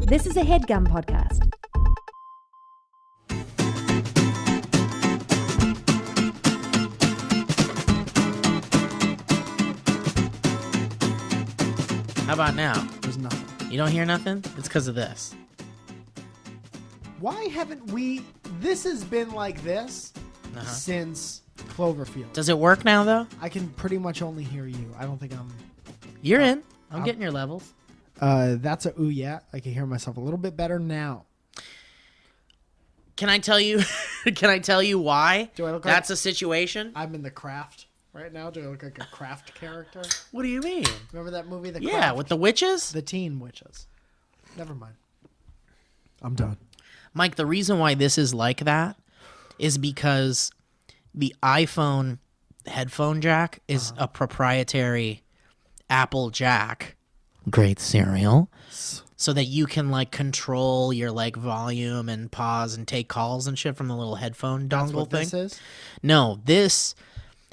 This is a HeadGum podcast. How about now? There's nothing. You don't hear nothing? It's because of this. Why haven't we... This has been like this since Cloverfield. Does it work now, though? I can pretty much only hear you. I don't think I'm... You're in. I'm getting your levels. That's a ooh yeah. I can hear myself a little bit better now. Can I tell you? Can I tell you why? Do I look That's like a situation? I'm in The Craft right now? Do I look like a Craft character? What do you mean? Remember that movie, The Yeah, Craft? with the witches? The teen witches. Never mind. I'm done. Mike, the reason why this is like that is because the iPhone headphone jack is a proprietary Apple jack. Great cereal. So that you can like control your like volume and pause and take calls and shit from the little headphone That's dongle what thing. this is? No, this,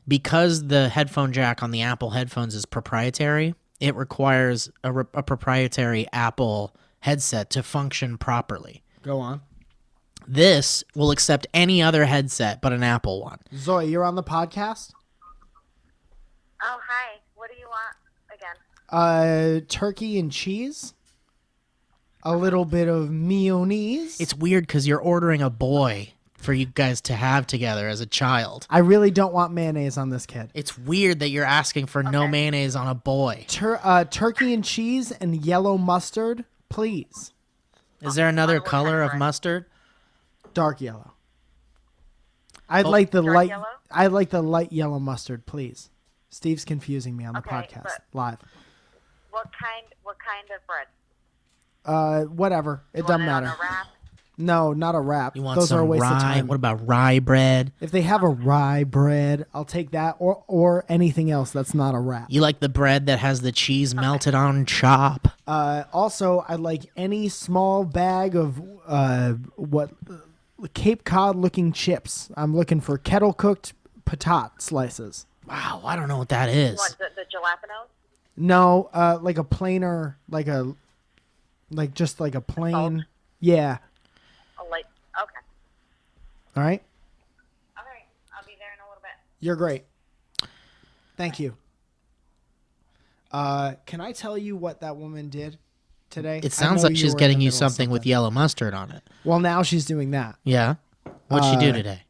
because the headphone jack on the Apple headphones is proprietary, it requires a proprietary Apple headset to function properly. Go on. This will accept any other headset but an Apple one. Zoe, you're on the podcast? Oh, hi. What do you want again? Turkey and cheese. A little bit of mayonnaise. It's weird because you're ordering a boy for you guys to have together as a child. I really don't want mayonnaise on this kid. It's weird that you're asking for no mayonnaise on a boy. Turkey and cheese and yellow mustard, please. Is there another what color kind of of mustard? Dark yellow. I'd like the Dark light. yellow? I'd like the light yellow mustard, please. Steve's confusing me on the Okay, podcast but- live. What kind of bread? Whatever. It You doesn't want matter. on a wrap? No, not a wrap. You want Those some are a waste rye? of time. What about rye bread? If they have a rye bread, I'll take that, or anything else that's not a wrap. You like the bread that has the cheese melted on chop? Also, I'd like any small bag of Cape Cod looking chips. I'm looking for kettle cooked potat slices. Wow, I don't know what that is. You want the jalapenos? No, like a plainer, just like a plain. Salt? Yeah. Okay. All right. All right. I'll be there in a little bit. You're great. Thank you. Can I tell you what that woman did today? It sounds like she's getting you something with you. yellow mustard on it. Well, now she's doing that. Yeah? What'd she do today?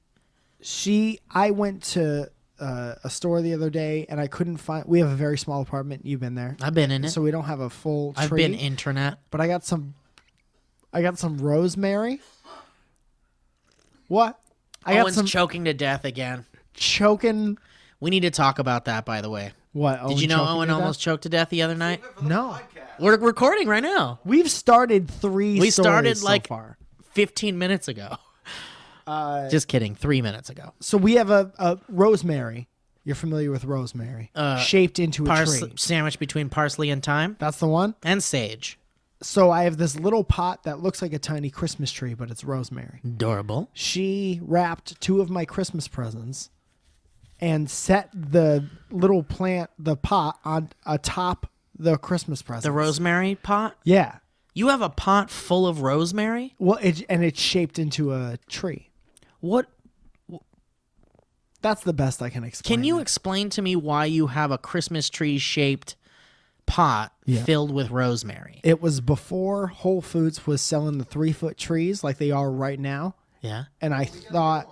I went to a store the other day and I couldn't find. We have a very small apartment. You've been there. I've been in it. So we don't have a full tree. I've been internet. But I got some rosemary. What? I got Owen's some choking to death again. choking. We need to talk about that, by the way. What? Did you know choking Owen to death? almost choked to death the other night? No. We're recording right now. We've started three. We started stories like so far. 15 minutes ago. Just kidding. 3 minutes ago. So we have a rosemary. You're familiar with rosemary? Shaped into a tree. Sandwich between parsley and thyme That's the one. and sage. So I have this little pot that looks like a tiny Christmas tree, but it's rosemary. Adorable. She wrapped two of my Christmas presents and set the little plant, the pot, on atop the Christmas presents. The rosemary pot? Yeah. You have a pot full of rosemary? Well, it's shaped into a tree. What? That's the best I can explain. Can you it. explain to me why you have a Christmas tree shaped pot filled with rosemary? It was before Whole Foods was selling the 3-foot trees like they are right now. Yeah. And I thought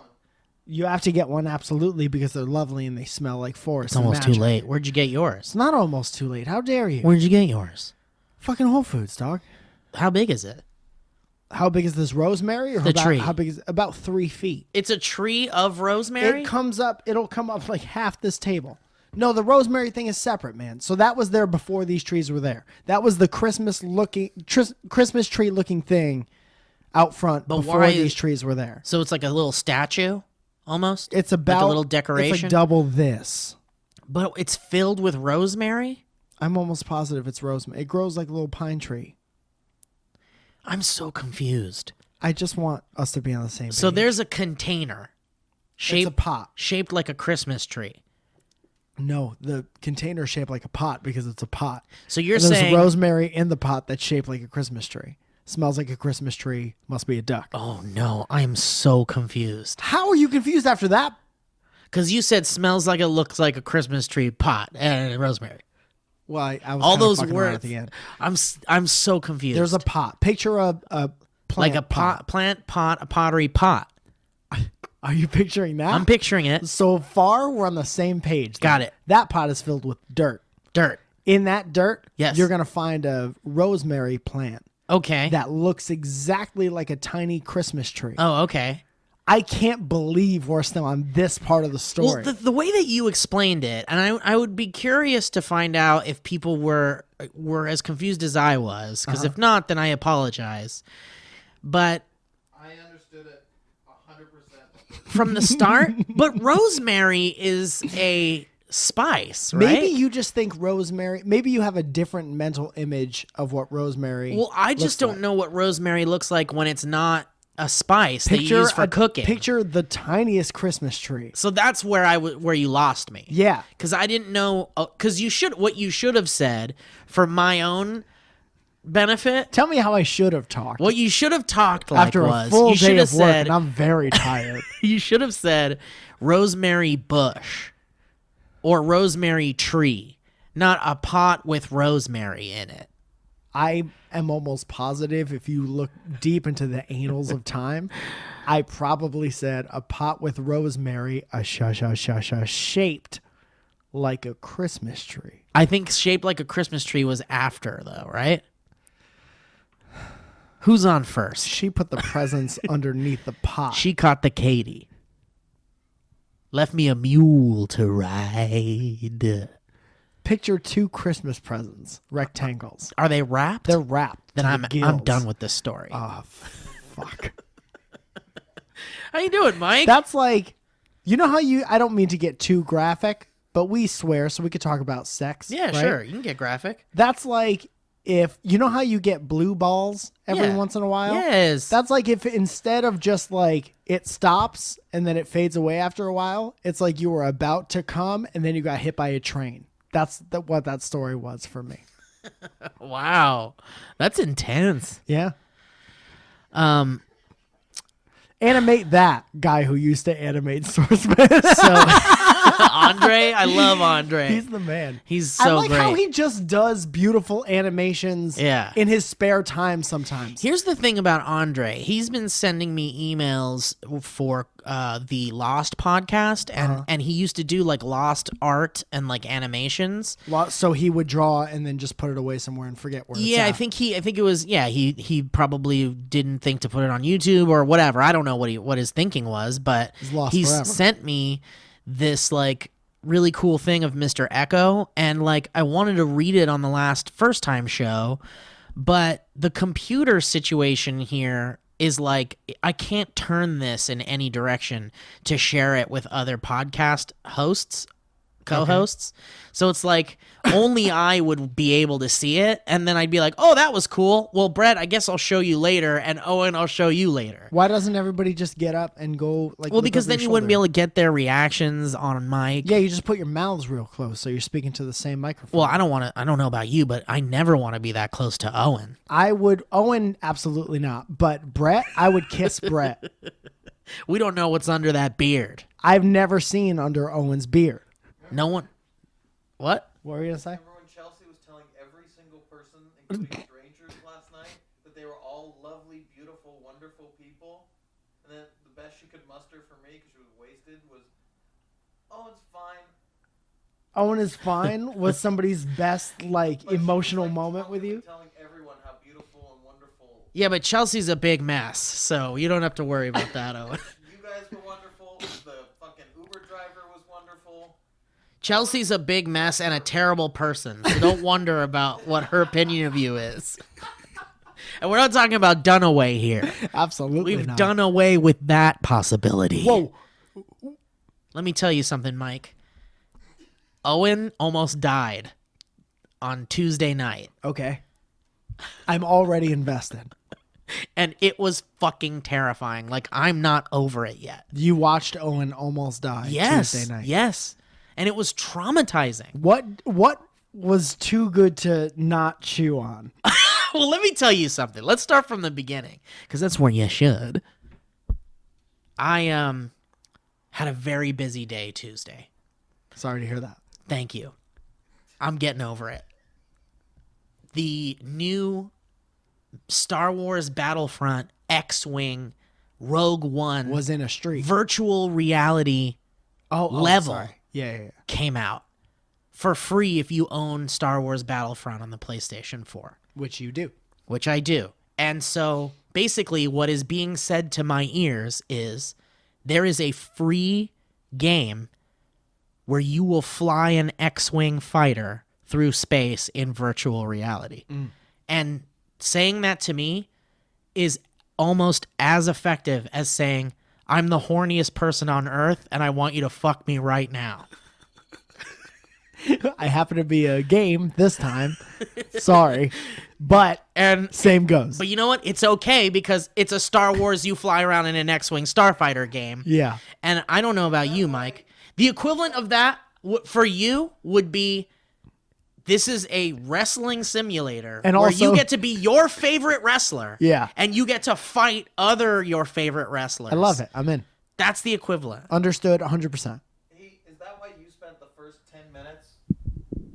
you have to get one absolutely because they're lovely and they smell like forest. It's almost too late. Where'd you get yours? It's not almost too late. How dare you? Where'd you get yours? Fucking Whole Foods, dog. How big is it? How big is this rosemary? Or The tree. How big is it? About 3 feet. It's a tree of rosemary? It'll come up like half this table. No, the rosemary thing is separate, man. So that was there before these trees were there. That was the Christmas tree looking thing out front before these trees were there. So it's like a little statue almost? It's about like a little decoration? It's like double this. But it's filled with rosemary? I'm almost positive it's rosemary. It grows like a little pine tree. I'm so confused. I just want us to be on the same page. So there's a container It's a pot. shaped like a Christmas tree. No, the container is shaped like a pot because it's a pot. So you're And there's saying rosemary in the pot that's shaped like a Christmas tree. Smells like a Christmas tree. Must be a duck. Oh no, I am so confused. How are you confused after that? Because you said smells like it looks like a Christmas tree pot and rosemary. Well, I was All kinda those fucking around words. at the end. I'm so confused. There's a pot. Picture a plant like a plant pot, a pottery pot. Are you picturing that? I'm picturing it. So far, we're on the same page. Got it. That pot is filled with dirt. Dirt. In that dirt, Yes. you're going to find a rosemary plant Okay. that looks exactly like a tiny Christmas tree. Oh, okay. I can't believe we're still on this part of the story. Well, the way that you explained it, and I would be curious to find out if people were as confused as I was, because if not, then I apologize. But I understood it 100%. from the start, but rosemary is a spice, right? Maybe you just think rosemary. Maybe you have a different mental image of what rosemary. Well, I just looks don't like. know what rosemary looks like when it's not a spice that you use for cooking. Picture the tiniest Christmas tree. So that's where where you lost me. Yeah. Because I didn't know. Because what you should have said for my own benefit. Tell me how I should have talked. What you should have talked like After was a full you should day have of work, said and I'm very tired. you should have said rosemary bush or rosemary tree, not a pot with rosemary in it. I am almost positive if you look deep into the annals of time, I probably said a pot with rosemary, shaped like a Christmas tree. I think shaped like a Christmas tree was after, though, right? Who's on first? She put the presents underneath the pot. She caught the Katie. Left me a mule to ride. Picture two Christmas presents, rectangles. Are they wrapped? They're wrapped. Then to I'm the gills. done with this story. Oh, fuck. How you doing, Mike? That's like, you know how I don't mean to get too graphic, but we swear so we could talk about sex. yeah, right? sure. You can get graphic. That's like if, you know how you get blue balls every Yeah. once in a while? Yes. That's like if instead of just like it stops and then it fades away after a while, it's like you were about to come and then you got hit by a train. That's what that story was for me. Wow. That's intense. Yeah. Animate that guy who used to animate Swordsman. So Andre, I love Andre. He's the man. He's so I like great. how he just does beautiful animations Yeah. in his spare time sometimes. Here's the thing about Andre. He's been sending me emails for the Lost podcast, and he used to do like Lost art and like animations. So he would draw and then just put it away somewhere and forget where it's Yeah, at. I think it was. Yeah, he probably didn't think to put it on YouTube or whatever. I don't know what his thinking was, but lost he's forever. sent me this like really cool thing of Mr. Echo, and like I wanted to read it on the first time show, but the computer situation here is like I can't turn this in any direction to share it with other podcast hosts, co-hosts. So it's like only I would be able to see it, and then I'd be like, "Oh, that was cool. Well, Brett, I guess I'll show you later, and Owen, I'll show you later." Why doesn't everybody just get up and go like? Well, look because over then your you wouldn't be shoulder? able to get their reactions on mic. Yeah, you just put your mouths real close so you're speaking to the same microphone. Well, I don't know about you, but I never want to be that close to Owen. I would. Owen, absolutely not. But Brett, I would kiss Brett. We don't know what's under that beard. I've never seen under Owen's beard. No one. What? What were you gonna say? Remember when Chelsea was telling every single person, including strangers last night, that they were all lovely, beautiful, wonderful people? And then the best she could muster for me, because she was wasted, was, "Oh, it's fine." Owen is fine with somebody's best like But she was, emotional like, moment with you. telling everyone how beautiful and wonderful. Yeah, but Chelsea's a big mess, so you don't have to worry about that, Owen. You guys were wonderful. The fucking Uber driver was wonderful. Chelsea's a big mess and a terrible person, so don't wonder about what her opinion of you is. And we're not talking about done away here. Absolutely We've not. done away with that possibility. Whoa. Let me tell you something, Mike. Owen almost died on Tuesday night, Okay. I'm already invested. and it was fucking terrifying. Like, I'm not over it yet. You watched Owen almost die Yes. Tuesday night. Yes. And it was traumatizing. What was too good to not chew on? Well, let me tell you something. Let's start from the beginning, because that's where you should. I had a very busy day Tuesday. Sorry to hear that. Thank you. I'm getting over it. The new Star Wars Battlefront X-Wing Rogue One Was in a street. virtual reality level Sorry. Yeah. came out for free if you own Star Wars Battlefront on the PlayStation 4. Which you do. Which I do. And so basically what is being said to my ears is there is a free game where you will fly an X-Wing fighter through space in virtual reality. And saying that to me is almost as effective as saying, I'm the horniest person on earth and I want you to fuck me right now. I happen to be a game this time. Sorry. But same goes. But you know what? It's okay because it's a Star Wars you fly around in an X-Wing starfighter game. Yeah. And I don't know about you, Mike. The equivalent of that for you would be this is a wrestling simulator And where also- you get to be your favorite wrestler. Yeah. And you get to fight your favorite wrestlers. I love it. I'm in. That's the equivalent. Understood 100%. Hey, is that why you spent the first 10 minutes?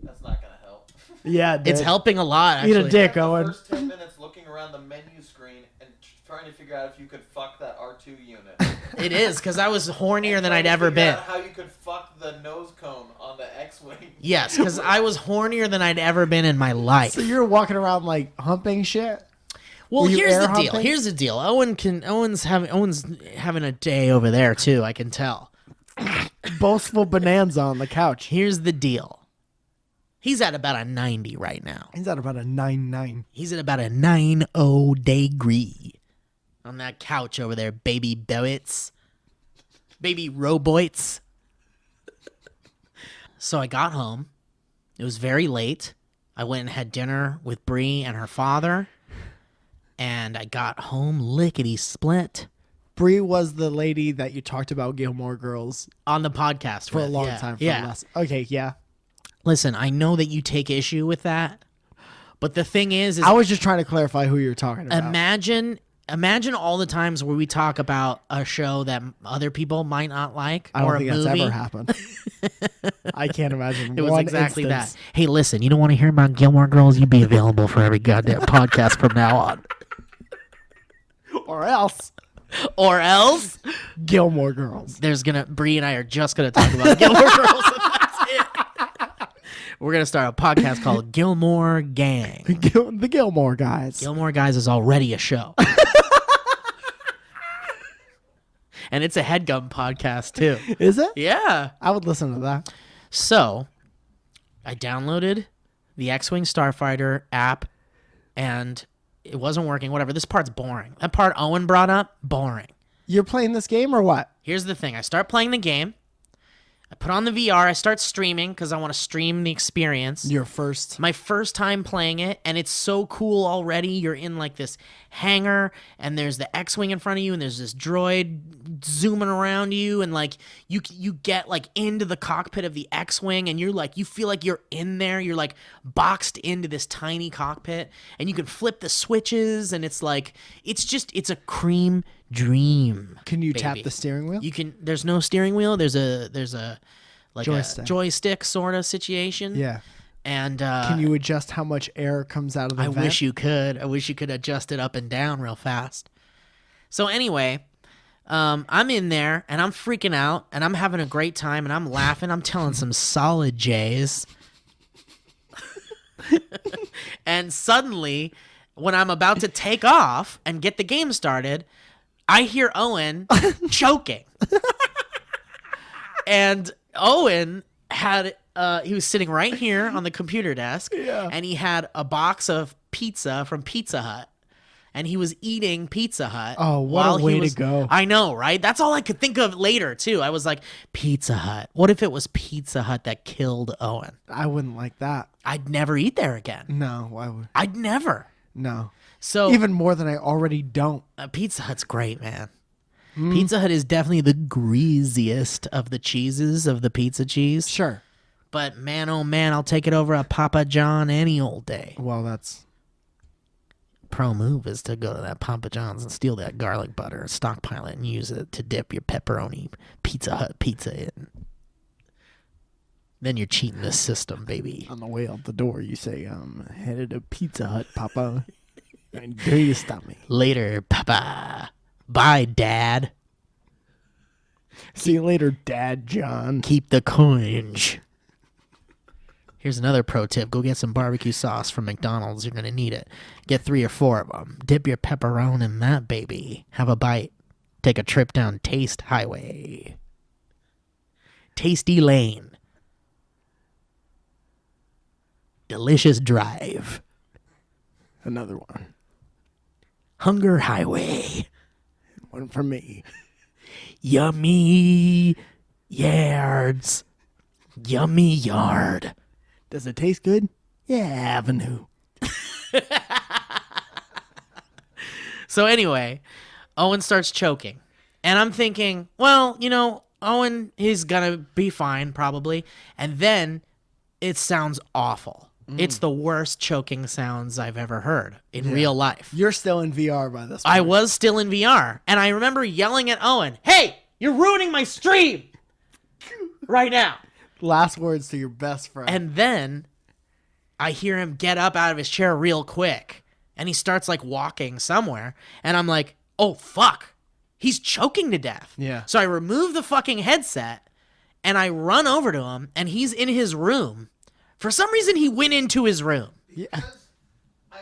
That's not gonna help. Yeah, It's helping a lot, Eat actually. a dick, The Owen. first 10 minutes looking around the menu screen and trying to figure out if you could fuck that R2 unit. It is, because I was hornier than Trying I'd to ever figure been. out how you could fuck the nose cone on the X-Wing. Yes, because I was hornier than I'd ever been in my life. So you're walking around like humping shit? Well, Were you here's the air deal. humping? Here's the deal. Owen's having a day over there too. I can tell. Boastful bonanza on the couch. Here's the deal. He's at about a 90 right now. He's at about a 9.9. He's at about a 90 degree on that couch over there, baby boits, baby roboits. So I got home. It was very late. I went and had dinner with Bree and her father. And I got home lickety split Bree was the lady that you talked about Gilmore Girls on the podcast for a with. long Yeah, time. Yeah. Okay, yeah. Listen, I know that you take issue with that, but the thing is I was just trying to clarify who you're talking about. imagine all the times where we talk about a show that other people might not like, I don't or think a movie. that's ever happened. I can't imagine It was one exactly instance. that. Hey, listen, you don't want to hear about Gilmore Girls? You be available for every goddamn podcast from now on. Or else Or else, Gilmore Girls. Bree and I are just gonna talk about Gilmore Girls, and that's it. We're gonna start a podcast called Gilmore Gang. The Gilmore guys. Gilmore Guys is already a show. And it's a headgum podcast too. Is it? Yeah. I would listen to that. So I downloaded the X-Wing Starfighter app and it wasn't working. Whatever. This part's boring. That part Owen brought up, boring. You're playing this game or what? Here's the thing. I start playing the game. I put on the VR. I start streaming because I want to stream the experience. Your first. My first time playing it, and it's so cool already. You're in like this hangar, and there's the X-Wing in front of you, and there's this droid zooming around you, and like you get like into the cockpit of the X-Wing, and you're like, you feel like you're in there. You're like boxed into this tiny cockpit, and you can flip the switches, and it's like it's a cream dream. Can you baby. tap the steering wheel? You can. There's no steering wheel. There's a like Joystick. a joystick sort of situation. Yeah. And Can you adjust how much air comes out of the I vent? wish you could. I wish you could adjust it up and down real fast. So anyway, I'm in there and I'm freaking out and I'm having a great time and I'm laughing. I'm telling some solid J's. And suddenly, when I'm about to take off and get the game started, I hear Owen choking. And Owen had he was sitting right here on the computer desk, and he had a box of pizza from Pizza Hut, and he was eating Pizza Hut. Oh, what a while he way to was- go. I know, right? That's all I could think of later too. I was like, Pizza Hut. What if it was Pizza Hut that killed Owen? I wouldn't like that. I'd never eat there again. No, why would? I'd never. No. So Even more than I already don't. Pizza Hut's great, man. Pizza Hut is definitely the greasiest of the cheeses of the pizza cheese. Sure. But man, oh man, I'll take it over a Papa John any old day. Well, that's pro move is to go to that Papa John's and steal that garlic butter, stockpile it, and use it to dip your pepperoni Pizza Hut pizza in. Then you're cheating the system, baby. On the way out the door, you say, headed to Pizza Hut, Papa. And do you stop me? Later, Papa. Bye, Dad. See you later, Dad John. Keep the coins. Here's another pro tip. Go get some barbecue sauce from McDonald's. You're going to need it. Get 3 or 4 of them. Dip your pepperoni in that, baby. Have a bite. Take a trip down Taste Highway. Tasty Lane. Delicious Drive. Another one. Hunger Highway. One for me. Yummy Yards. Yummy Yard. Does it taste good? Yeah, Avenue. So anyway, Owen starts choking. And I'm thinking, well, Owen, he's going to be fine probably. And then it sounds awful. It's the worst choking sounds I've ever heard in real life. You're still in VR by this point. I was still in VR. And I remember yelling at Owen, hey, you're ruining my stream right now. Last words to your best friend. And then I hear him get up out of his chair real quick. And he starts like walking somewhere. And I'm like, oh, fuck. He's choking to death. Yeah. So I remove the fucking headset and I run over to him and he's in his room. For some reason, he went into his room. Yeah. Because I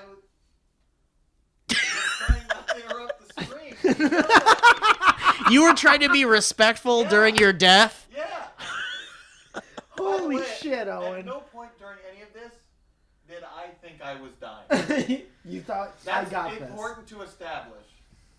was trying not to interrupt the stream. You were trying to be respectful during your death. Yeah. Holy By the way, shit, At Owen. no point during any of this did I think I was dying. You thought, That's I got this. important to establish.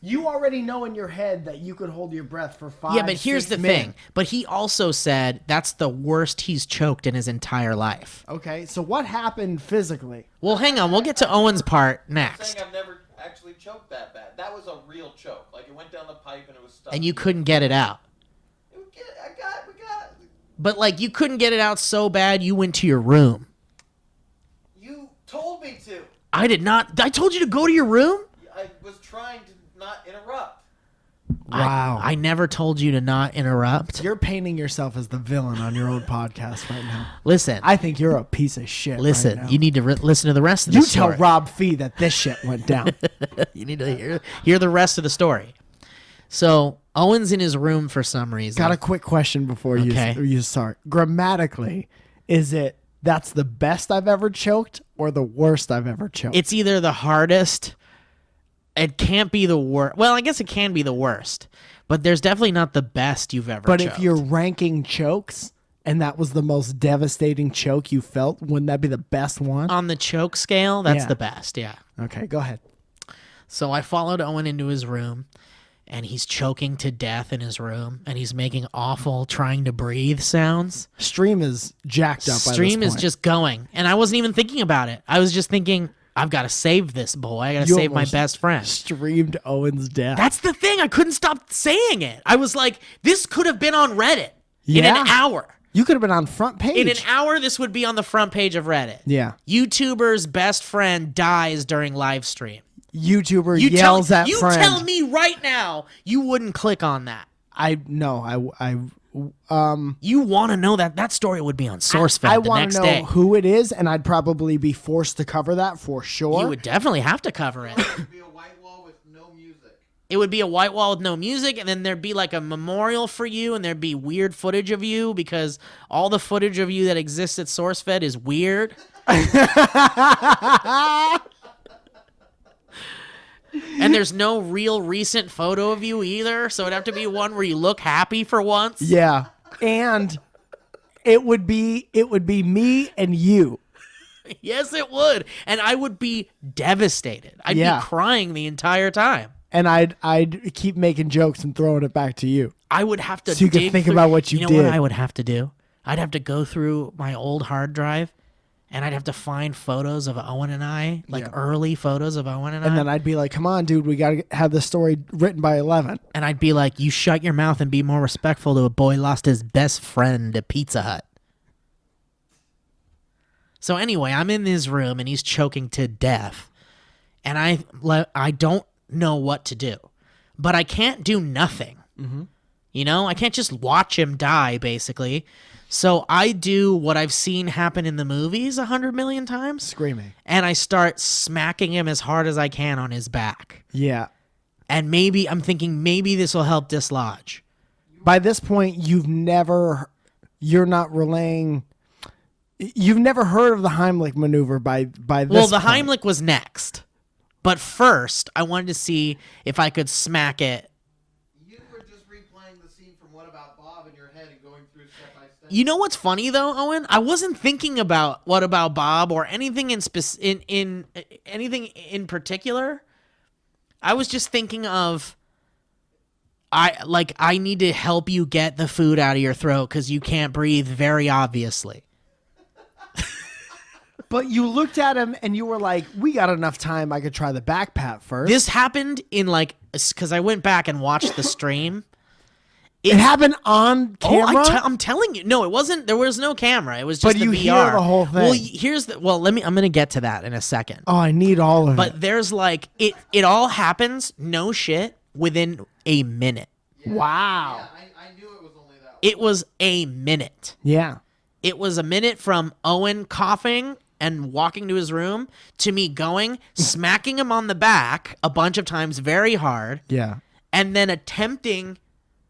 You already know in your head that you could hold your breath for 5 Yeah, but here's 6 the minutes. thing. But he also said that's the worst he's choked in his entire life. Okay, so what happened physically? Well, hang on. We'll get to Owen's part I'm next. saying I've never actually choked that bad. That was a real choke. Like it went down the pipe and it was stuck. And you couldn't get it out. We got it. But, like, you couldn't get it out so bad you went to your room. You told me to. I did not. I told you to go to your room? I was trying to not interrupt. Wow. I never told you to not interrupt. You're painting yourself as the villain on your own podcast right now. Listen. I think you're a piece of shit. Listen. right now. You need to listen to the rest of the You story. tell Rob Fee that this shit went down. You need to hear the rest of the story. So, Owen's in his room for some reason. Got a quick question before Okay. you start. Grammatically, is it that's the best I've ever choked or the worst I've ever choked? It's either the hardest. It can't be the worst. Well, I guess it can be the worst. But there's definitely not the best you've ever but choked. if you're ranking chokes and that was the most devastating choke you felt, wouldn't that be the best one? on the choke scale, that's Yeah. the best, yeah. Okay, go ahead. So I followed Owen into his room, and he's choking to death in his room, and he's making awful trying to breathe sounds. Stream is jacked up. Stream by this is point. just going, and I wasn't even thinking about it. I was just thinking, I've got to save this boy. I got to You save my almost best friend. streamed Owen's death. That's the thing. I couldn't stop saying it. I was like, this could have been on Reddit in an Yeah. hour. You could have been on front page. In an hour, this would be on the front page of Reddit. Yeah. YouTuber's best friend dies during live stream. YouTuber You yells tell, at you friend. tell me right now you wouldn't click on that. You want to know that story would be on SourceFed I the want next to know day. who it is, and I'd probably be forced to cover that for sure. You would definitely have to cover it. It would be a white wall with no music. It would be a white wall with no music, and then there'd be like a memorial for you, and there'd be weird footage of you because all the footage of you that exists at SourceFed is weird. And there's no real recent photo of you either, so it'd have to be one where you look happy for once. Yeah, and it would be me and you. Yes, it would. And I would be devastated. I'd Yeah. be crying the entire time. And I'd keep making jokes and throwing it back to you. I would have to So you could dig think through- about what you know did. what I would have to do? I'd have to go through my old hard drive and I'd have to find photos of Owen and I, like Yeah. early photos of Owen and And I. then I'd be like, "Come on, dude, we gotta have the story written by 11." And I'd be like, you shut your mouth and be more respectful to a boy lost his best friend at Pizza Hut. So anyway, I'm in his room and he's choking to death. and I don't know what to do, but I can't do nothing. You know, I can't just watch him die, basically. So I do what I've seen happen in the movies 100 million times. Screaming. And I start smacking him as hard as I can on his back. Yeah. And I'm thinking maybe this will help dislodge. By this point, you've never heard of the Heimlich maneuver by this Well, the point. Heimlich was next. But first, I wanted to see if I could smack it. You were just replaying the scene from What About Bob in your head and going through step by step. You know what's funny though, Owen? I wasn't thinking about What About Bob or anything anything in particular. I was just thinking of I need to help you get the food out of your throat because you can't breathe very obviously. But you looked at him and you were like, we got enough time. I could try the back pat first. This happened in because I went back and watched the stream. It happened on camera? I'm telling you. No, it wasn't. There was no camera. It was just But the you VR. hear the whole thing. I'm going to get to that in a second. Oh, I need all of it. But there's it all happens, no shit, within a minute. Wow. Yeah, I knew it was only that. It was a minute. Yeah. It was a minute from Owen coughing and walking to his room to me going, smacking him on the back a bunch of times very hard, Yeah. and then attempting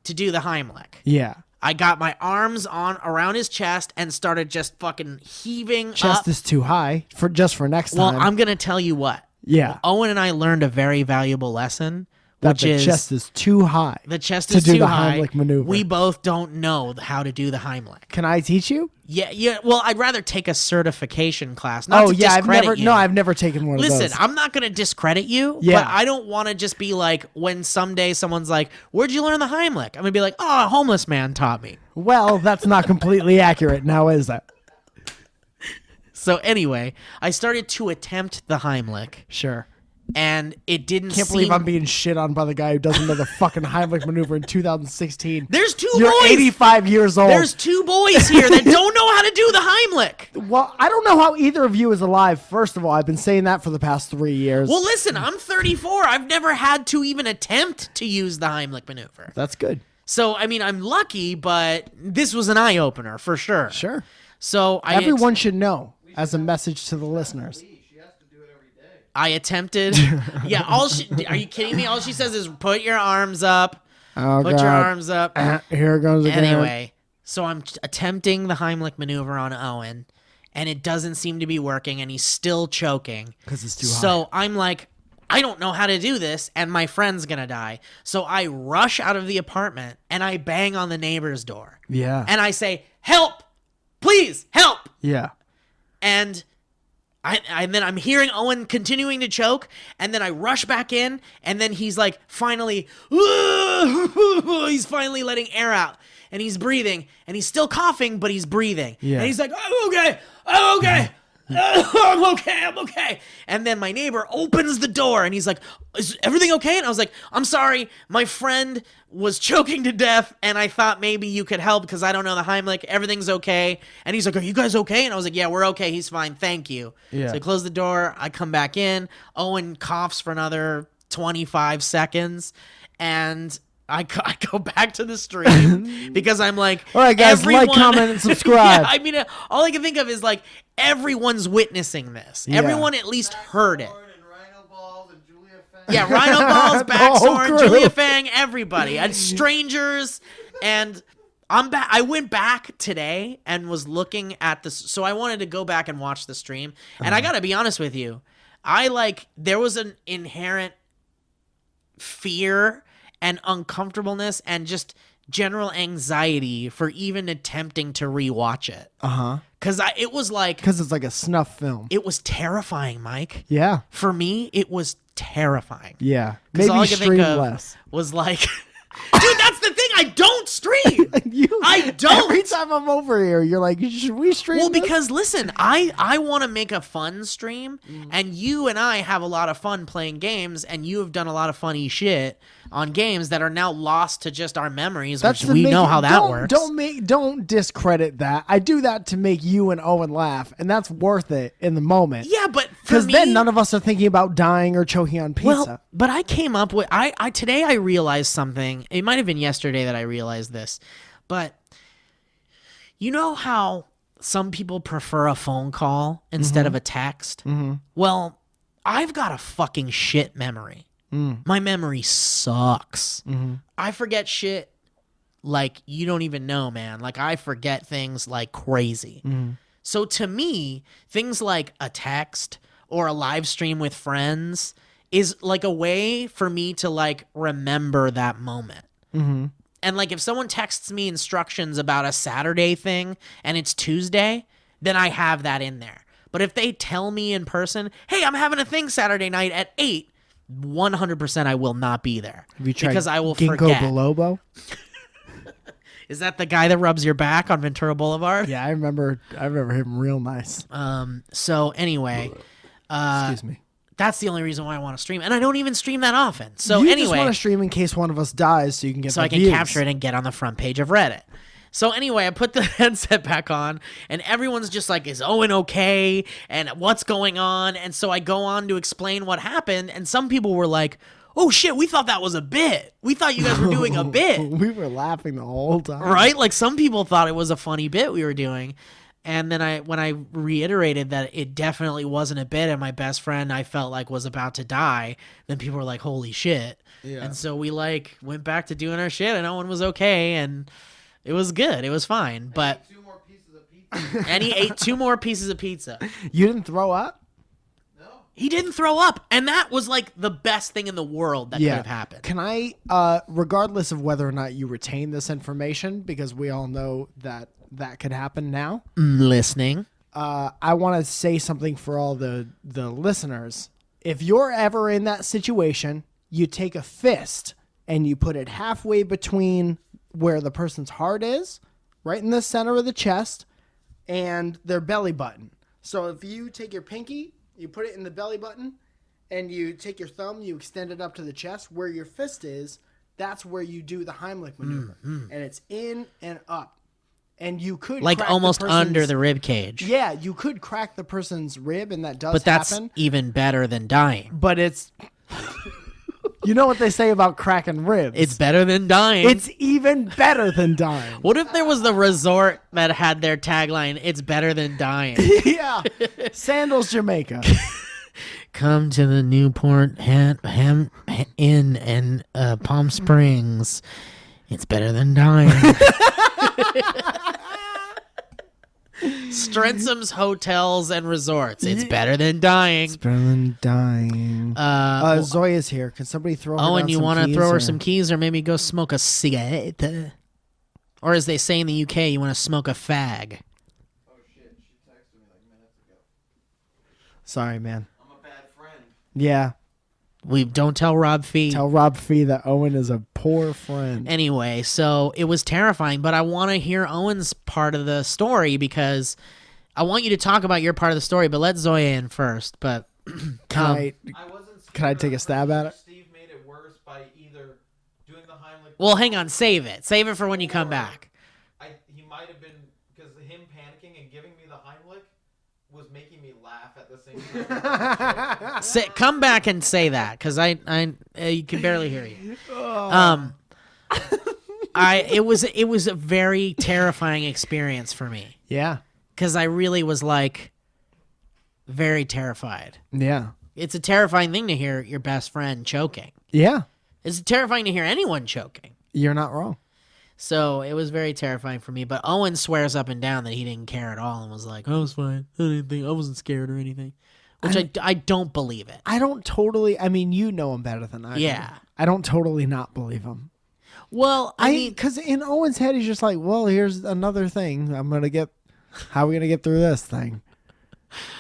to do the Heimlich. Yeah. I got my arms around his chest and started just fucking heaving Chest up. is too high for next Well, time. I'm going to tell you what. Yeah. Owen and I learned a very valuable lesson, That which the is chest is too high. the chest to is do too the high. Heimlich maneuver. We both don't know how to do the Heimlich. Can I teach you? Yeah. Well, I'd rather take a certification class. Not to discredit you. I've never taken one of those. Listen, I'm not going to discredit you, Yeah. but I don't want to just be like, when someday someone's like, where'd you learn the Heimlich? I'm going to be like, oh, a homeless man taught me. Well, that's not completely accurate now, is it? So anyway, I started to attempt the Heimlich, Sure. and it didn't Can't seem... believe I'm being shit on by the guy who doesn't know the fucking Heimlich maneuver in 2016. There's two You're boys. 85 years old. There's two boys here that don't know how to do the Heimlich. Well, I don't know how either of you is alive. First of all, I've been saying that for the past 3 years. Well, listen, I'm 34. I've never had to even attempt to use the Heimlich maneuver. That's good. So, I mean, I'm lucky, but this was an eye-opener for sure. Sure. So Everyone should know as a message to the listeners. She has to do it every day. I attempted. Yeah, are you kidding me? All she says is put your arms up. Oh, Put God. your arms up. Here it goes again. Anyway, so I'm attempting the Heimlich maneuver on Owen, and it doesn't seem to be working, and he's still choking. 'Cause it's too high. So I'm like, I don't know how to do this, and my friend's gonna die. So I rush out of the apartment, and I bang on the neighbor's door. Yeah. And I say, help! Please, help! Yeah. And then I'm hearing Owen continuing to choke, and then I rush back in, and then he's like, finally, he's finally letting air out, and he's breathing, and he's still coughing, but he's breathing. Yeah. And he's like, I'm okay, I'm okay. I'm okay. And then my neighbor opens the door and he's like, is everything okay? And I was like, I'm sorry, my friend was choking to death and I thought maybe you could help because I don't know the Heimlich. Everything's okay. And he's like, are you guys okay? And I was like, yeah, we're okay. He's fine. Thank you. Yeah. So I close the door. I come back in. Owen coughs for another 25 seconds and I go back to the stream because I'm like, All right, guys, like, comment, and subscribe. Yeah, I mean, all I can think of is like everyone's witnessing this. Yeah. Everyone at least heard it. Backthorn and Rhino Balls and Julia Fang. Yeah, Rhino Balls, The whole Backthorn, crew. Julia Fang, everybody, and strangers, and I'm back. I went back today and was looking at this, so I wanted to go back and watch the stream. And I gotta be honest with you, there was an inherent fear and uncomfortableness and just general anxiety for even attempting to rewatch it. Uh-huh. Because it was like, Because it's like a snuff film. it was terrifying, Mike. Yeah. For me, it was terrifying. Yeah. Because Maybe all I could stream think of less. was like, dude, that's the thing. I don't stream. I don't. Every time I'm over here, you're like, should we stream Well, this? because listen, I want to make a fun stream, and you and I have a lot of fun playing games, and you have done a lot of funny shit on games that are now lost to just our memories, which we know how that works. Don't discredit that. I do that to make you and Owen laugh, and that's worth it in the moment. Yeah, but Because then none of us are thinking about dying or choking on pizza. Well, but I came up with today I realized something. It might have been yesterday that I realized this. But you know how some people prefer a phone call instead of a text? Mm-hmm. Well, I've got a fucking shit memory. My memory sucks. Mm-hmm. I forget shit like you don't even know, man. Like I forget things like crazy. Mm-hmm. So to me, things like a text or a live stream with friends is like a way for me to like remember that moment. Mm-hmm. And like if someone texts me instructions about a Saturday thing and it's Tuesday, then I have that in there. But if they tell me in person, hey, I'm having a thing Saturday night at 8, 100% I will not be there. Have you tried because I will Ginkgo forget. Biloba? Is that the guy that rubs your back on Ventura Boulevard? Yeah, I remember him real nice. So anyway, Excuse me. that's the only reason why I want to stream. And I don't even stream that often. So you anyway, just want to stream in case one of us dies so you can get so the I can views. capture it and get on the front page of Reddit. So anyway, I put the headset back on, and everyone's just like, is Owen okay? And what's going on? And so I go on to explain what happened, and some people were like, oh shit, we thought that was a bit. We thought you guys were doing a bit. We were laughing the whole time. Right? Like some people thought it was a funny bit we were doing. And then when I reiterated that it definitely wasn't a bit and my best friend I felt like was about to die, then people were like, holy shit. Yeah. And so we like went back to doing our shit and Owen was okay and it was good. It was fine. But Two more pieces of pizza. and he ate 2 more pieces of pizza. You didn't throw up? No. He didn't throw up. And that was like the best thing in the world that could have happened. Can I, regardless of whether or not you retain this information, because we all know that could happen now. Listening. I want to say something for all the listeners. If you're ever in that situation, you take a fist and you put it halfway between where the person's heart is, right in the center of the chest, and their belly button. So if you take your pinky, you put it in the belly button, and you take your thumb, you extend it up to the chest, where your fist is, that's where you do the Heimlich maneuver. And it's in and up. And you could like crack almost the person's, under the rib cage. Yeah, you could crack the person's rib, and that does But that's happen. even better than dying. But it's... You know what they say about cracking ribs. It's better than dying. It's even better than dying. What if there was the resort that had their tagline, it's better than dying? Yeah. Sandals, Jamaica. Come to the Newport Inn in Palm Springs. It's better than dying. Strensom's Hotels and Resorts. It's better than dying. It's better than dying. Zoya's here. Can somebody throw her Owen, down you some want to keys, throw her or- some keys or maybe go smoke a cigarette? Or as they say in the UK, you want to smoke a fag. Oh shit, she texted me like minutes ago. Sorry, man. I'm a bad friend. Yeah. We don't tell Rob Fee. Tell Rob Fee that Owen is a poor friend. Anyway, so it was terrifying, but I want to hear Owen's part of the story because I want you to talk about your part of the story, but let Zoya in first. But Can I wasn't scared Can I take a stab at it? Steve made it worse by either doing the Heimlich. well, hang on, save it. Save it for when you come back. He might have been, because him panicking and giving me the Heimlich was making me laugh at the same time. Come back and say that because I you can barely hear you. It was a very terrifying experience for me Yeah. because I really was like very terrified. Yeah. It's a terrifying thing to hear your best friend choking. Yeah. It's terrifying to hear anyone choking. You're not wrong. So it was very terrifying for me. But Owen swears up and down that he didn't care at all and was like, "I was fine. I wasn't scared or anything," which I don't believe it. I don't totally... I mean, you know him better than I do. Yeah. I don't totally not believe him. Well, I mean, Because in Owen's head, he's just like, well, here's another thing. How are we going to get through this thing?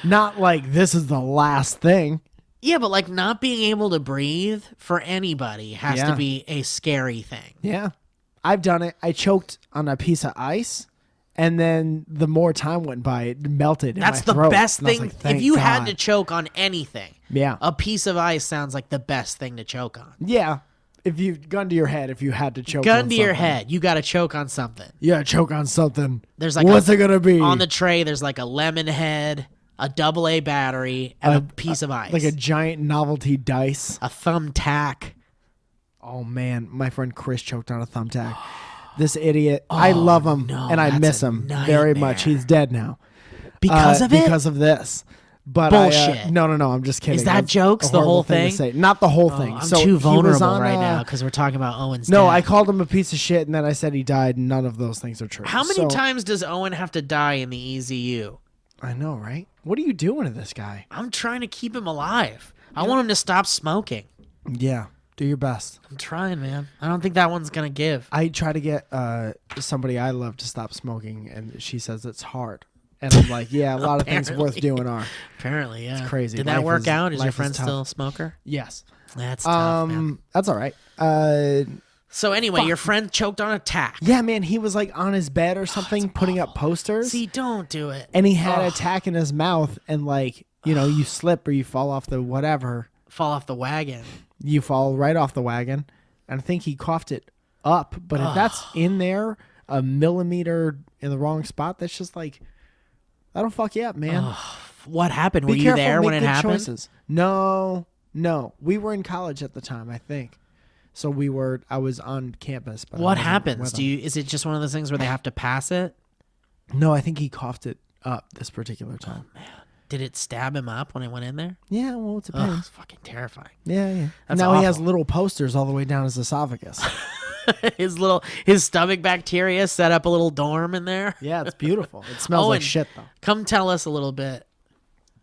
Not like this is the last thing. yeah, but like not being able to breathe for anybody has Yeah. to be a scary thing. Yeah. I've done it. I choked on a piece of ice, and then the more time went by, it melted That's in my the throat. best And I was thing. like, thank If you had God. to choke on anything, Yeah. a piece of ice sounds like the best thing to choke on. Yeah. If you gun to your head, if you had to choke Gun on to your something. head, you got to choke on something. You gotta choke on something. There's like What's it gonna be? on the tray. There's like a lemon head. a AA battery, and a piece of ice. Like a giant novelty dice. a thumbtack. Oh man, my friend Chris choked on a thumbtack. This idiot. I love him no, and I that's miss a him very much. nightmare. He's dead now. Because of it? Because of this. But Bullshit. no, I'm just kidding. Is that That's jokes, a the horrible whole to thing? say. Not the whole thing. I'm So too he was vulnerable on right a- now because we're talking about Owen's No, death. I called him a piece of shit, and then I said he died. None of those things are true. How many So- times does Owen have to die in the EZU? I know, right? What are you doing to this guy? I'm trying to keep him alive. I want him to stop smoking. Yeah, do your best. I'm trying, man. I don't think that one's going to give. I try to get somebody I love to stop smoking, and she says it's hard. And I'm like, yeah, a lot of things worth doing are. Apparently, yeah. It's crazy. Did that Life work is- out? Is your life is friend tough. still a smoker? Yes. That's tough, man. That's all right. So anyway, your friend choked on a tack. Yeah, man, he was like on his bed or something, putting up posters, See, don't do it. and he had a tack in his mouth, and like, you slip or you fall off the whatever, Fall off the wagon. you fall right off the wagon, and I think he coughed it up. But if that's in there, a millimeter in the wrong spot, that's just like, that'll fuck you up, man. What happened? Be Were you careful, there make when it good happened? choices. No, we were in college at the time, I think. So I was on campus. But I What wasn't happens? with him. Is it just one of those things where they have to pass it? No, I think he coughed it up this particular time. Did it stab him up when it went in there? Yeah, well, it Ugh, depends. it's fucking terrifying. Yeah. That's Now he has awful. little posters all the way down his esophagus. his stomach bacteria set up a little dorm in there. Yeah, it's beautiful. It smells Owen, like shit, though. Come tell us a little bit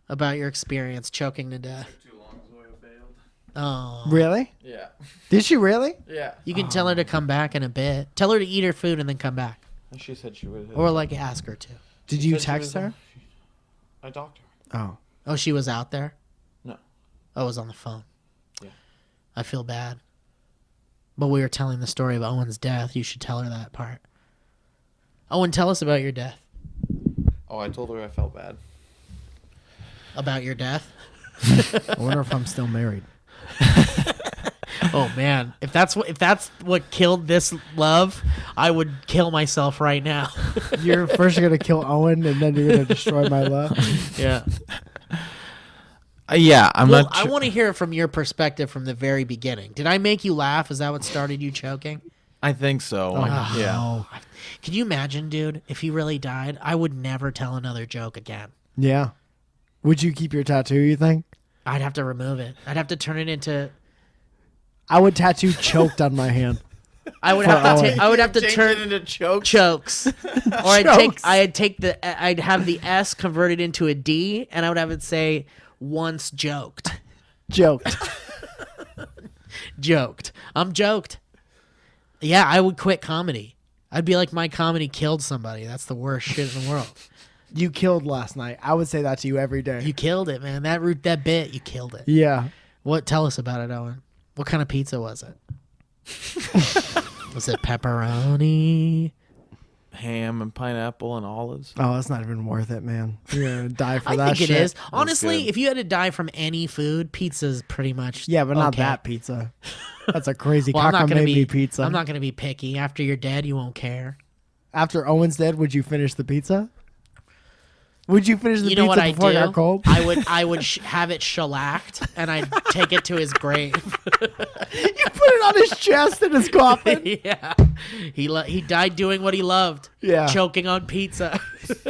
about your experience choking to death. Too long, Zoya failed. Oh, Really? Yeah. Did she really? Yeah. you can tell her to come back in a bit. Tell her to eat her food and then come back, She said she would. or like ask her to. Did you text her? I talked to her. Oh. Oh, she was out there. No. Oh, it was on the phone. Yeah. I feel bad. But we were telling the story of Owen's death. You should tell her that part. Owen, tell us about your death. Oh, I told her I felt bad. About your death? I wonder if I'm still married. Oh man, if that's what killed this love, I would kill myself right now. You're first going to kill Owen, and then you're going to destroy my love. Yeah. Yeah, I'm Well, not. I want to hear it from your perspective from the very beginning. Did I make you laugh? Is that what started you choking? I think so. Yeah. Oh. Can you imagine, dude, if he really died? I would never tell another joke again. Yeah. Would you keep your tattoo, you think? I'd have to remove it. I'd have to turn it into. I would tattoo choked on my hand. I would For have to. Owen. I would have to Change turn it into choke. chokes, or Chokes. I'd have the S converted into a D, and I would have it say once joked. Joked. Joked. I'm joked. Yeah, I would quit comedy. I'd be like, my comedy killed somebody. That's the worst shit in the world. You killed last night. I would say that to you every day. You killed it, man. That bit, you killed it. Yeah. What? Tell us about it, Owen. What kind of pizza was it? Was it pepperoni? Ham and pineapple and olives. Oh, that's not even worth it, man. You're going to die for I that think shit. it is. Honestly, good. if you had to die from any food, pizza's pretty much. Yeah, but not okay. that pizza. That's a crazy Well, I'm not gonna cockamamie be pizza. I'm not gonna be picky. After you're dead, you won't care. After Owen's dead, would you finish the pizza? Would you finish the You know pizza what I before do? it got cold? I would have it shellacked, and I'd take it to his grave. You put it on his chest in his coffin. Yeah, he died doing what he loved. Yeah. Choking on pizza.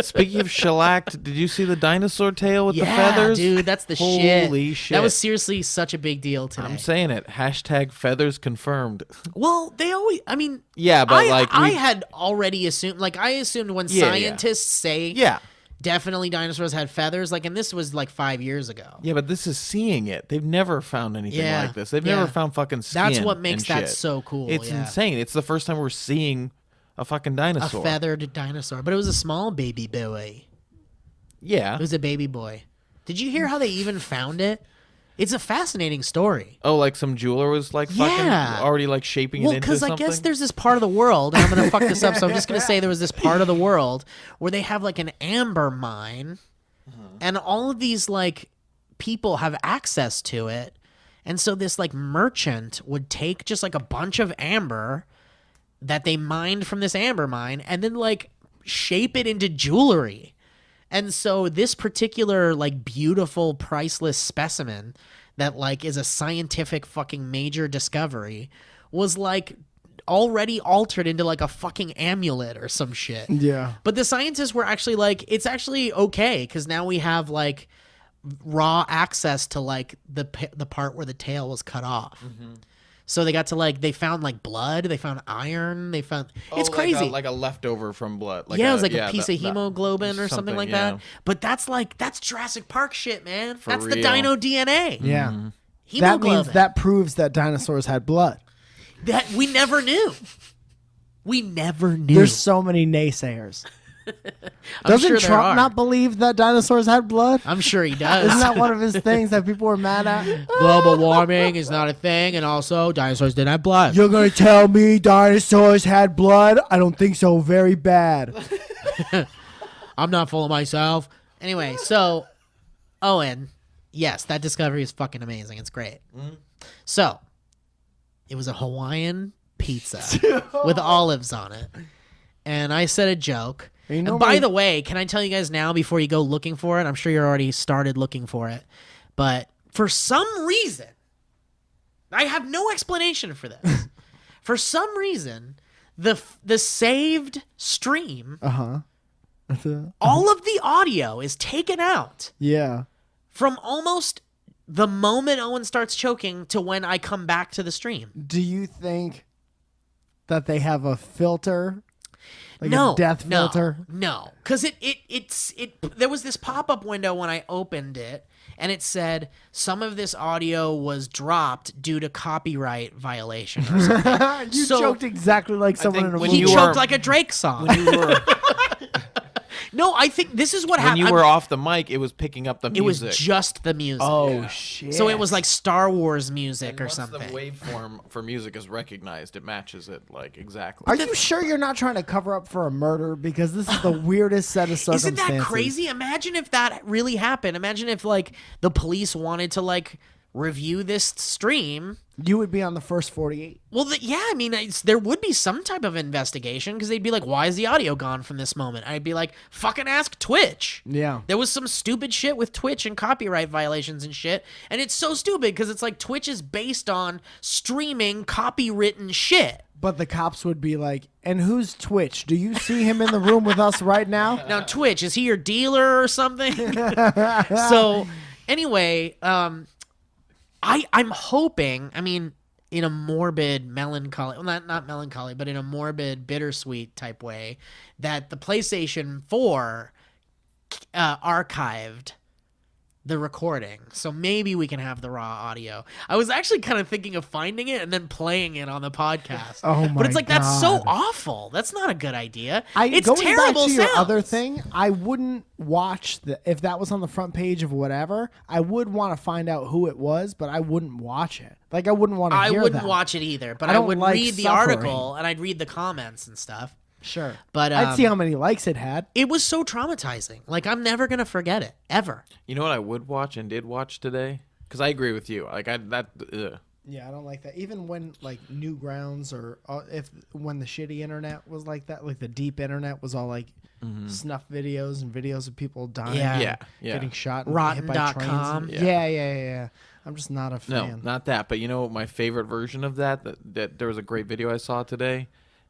Speaking of shellacked, did you see the dinosaur tail with Yeah, the feathers? dude, that's the shit. Holy shit. That was seriously such a big deal today. I'm saying it. Hashtag feathers confirmed. Well, they always. I mean, Yeah, but I had already assumed. Like, I assumed when Yeah, yeah. scientists say Yeah. definitely dinosaurs had feathers. Like, and this was like 5 years ago. Yeah, but this is seeing it. They've never found anything Yeah, like this. They've yeah. never found fucking skin. That's what makes and that shit. so cool. It's yeah. insane. It's the first time we're seeing a fucking A dinosaur. feathered dinosaur, but it was a small baby boy. Yeah. It was a baby boy. Did you hear how they even found it? It's a fascinating story. Oh, like some jeweler was like fucking Yeah. already like shaping Well, it into because something? I guess there's this part of the world, and I'm going to fuck this up, so I'm just going to say there was this part of the world where they have like an amber mine, and all of these like people have access to it. And so this like merchant would take just like a bunch of amber that they mined from this amber mine and then like shape it into jewelry. And so this particular like beautiful priceless specimen that like is a scientific fucking major discovery was like already altered into like a fucking amulet or some shit. Yeah. But the scientists were actually like, it's actually okay because now we have like raw access to like the part where the tail was cut off. So they got to like, they found like blood, they found iron, they found, it's crazy. Like a leftover from blood. Like yeah, it was like a piece of hemoglobin or something like yeah. that. But that's Jurassic Park shit, man. That's the real. dino DNA. Yeah. Hemoglobin. That means that proves that dinosaurs had blood. That we never knew. We never knew. There's so many naysayers. I'm Doesn't sure there Trump are. not believe that dinosaurs had blood? I'm sure he does. Isn't that one of his things that people were mad at? Global warming is not a thing, and also dinosaurs didn't have blood. You're going to tell me dinosaurs had blood? I don't think so. Very bad. I'm not full of myself. Anyway, so Owen, yes, that discovery is fucking amazing. It's great. So it was a Hawaiian pizza with olives on it. And I said a joke. And by the way, can I tell you guys now before you go looking for it? I'm sure you already started looking for it. But for some reason, I have no explanation for this. For some reason, the saved stream, all of the audio is taken out Yeah. from almost the moment Owen starts choking to when I come back to the stream. Do you think that they have a filter? Like No, a death filter? No, because there was this pop-up window when I opened it, and it said some of this audio was dropped due to copyright violation or something. You So- choked exactly like someone think in a when movie. He you choked were- like a Drake song. When you were No, I think this is what when happened. you were off the mic, it was picking up the It was music. just the music. Oh, shit. So it was like Star Wars music And or once something. the waveform for music is recognized, it matches it like exactly. Are you sure you're not trying to cover up for a murder? Because this is the weirdest set of circumstances. Isn't that crazy? Imagine if that really happened. Imagine if like the police wanted to like review this stream. You would be on the first 48. Well, yeah, I mean, there would be some type of investigation because they'd be like, why is the audio gone from this moment? I'd be like, fucking ask Twitch. Yeah. There was some stupid shit with Twitch and copyright violations and shit. And it's so stupid because it's like Twitch is based on streaming copywritten shit. But the cops would be like, and who's Twitch? Do you see him in the room with us right now? Now, Twitch, is he your dealer or something? So, anyway, I'm hoping, I mean, in a morbid melancholy, well, not melancholy, but in a morbid bittersweet type way, that the PlayStation 4 archived the recording. So maybe we can have the raw audio. I was actually kind of thinking of finding it and then playing it on the podcast. Oh my But it's like, that's so God. awful. That's not a good idea. Going It's back terrible to your sounds. other thing, I wouldn't watch if that was on the front page of whatever. I would want to find out who it was, but I wouldn't watch it. Like I wouldn't want to I hear wouldn't that. watch it either, but I I, don't would like read the suffering. article and I'd read the comments and stuff. Sure, But I'd see how many likes it had. it was so traumatizing. Like I'm never gonna forget it ever. You know what I would watch and did watch today? Because I agree with you. Like Yeah, I don't like that. Even when like Newgrounds or when the shitty internet was like that, like the deep internet was all like snuff videos and videos of people dying, Yeah. and Yeah, yeah. getting shot, and hit by Rotten.com. trains. Yeah. I'm just not a No, fan. not that. But you know my favorite version of that there was a great video I saw today.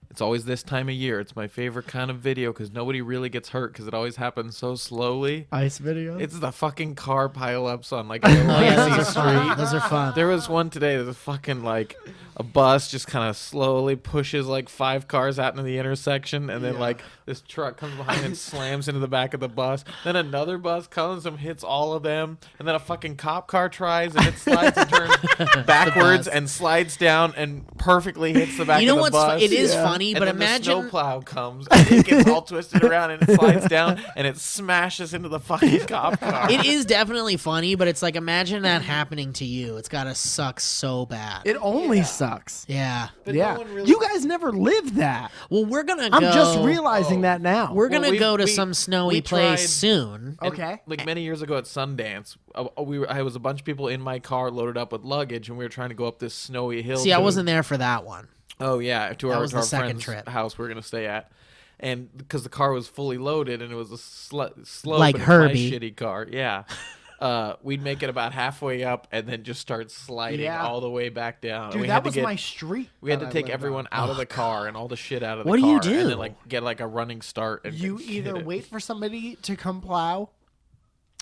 It's always this time of year. It's my favorite kind of video because nobody really gets hurt because it always happens so slowly. Ice videos. It's the fucking car pileups on like a Oh, yeah, lazy those are fun. street. Those are fun. There was one today. There's a fucking like a bus just kind of slowly pushes like 5 cars out into the intersection, and then like this truck comes behind and slams into the back of the bus. Then another bus comes and hits all of them, and then a fucking cop car tries and it slides and turns backwards and slides down and perfectly hits the back You know of the what's bus. it is Yeah. funny, And but then the imagine snowplow comes and it gets all twisted around and it slides down and it smashes into the fucking cop car. it is definitely funny, but it's like imagine that happening to you. It's gotta suck so bad. It only sucks. Yeah. But Yeah, no one really- you guys never lived that. Well, we're gonna go. I'm just realizing that now. We're Well, gonna we- go to we- some snowy we place tried- soon. And, Okay. like many years ago at Sundance, I was a bunch of people in my car loaded up with luggage, and we were trying to go up this snowy hill. See, I to- wasn't there for that one. Oh yeah, to That our, was to the our second friend's trip. house we are gonna stay at, and because the car was fully loaded and it was a slow Like but it's Herbie. my shitty car. Yeah. We'd make it about halfway up and then just start sliding Yeah. all the way back down. Dude, we that had to was get, my street. We had that to I take lived everyone on. out of the car and all the shit out of the What do car. you do? And then like get like a running start. And You get either it. wait for somebody to come plow,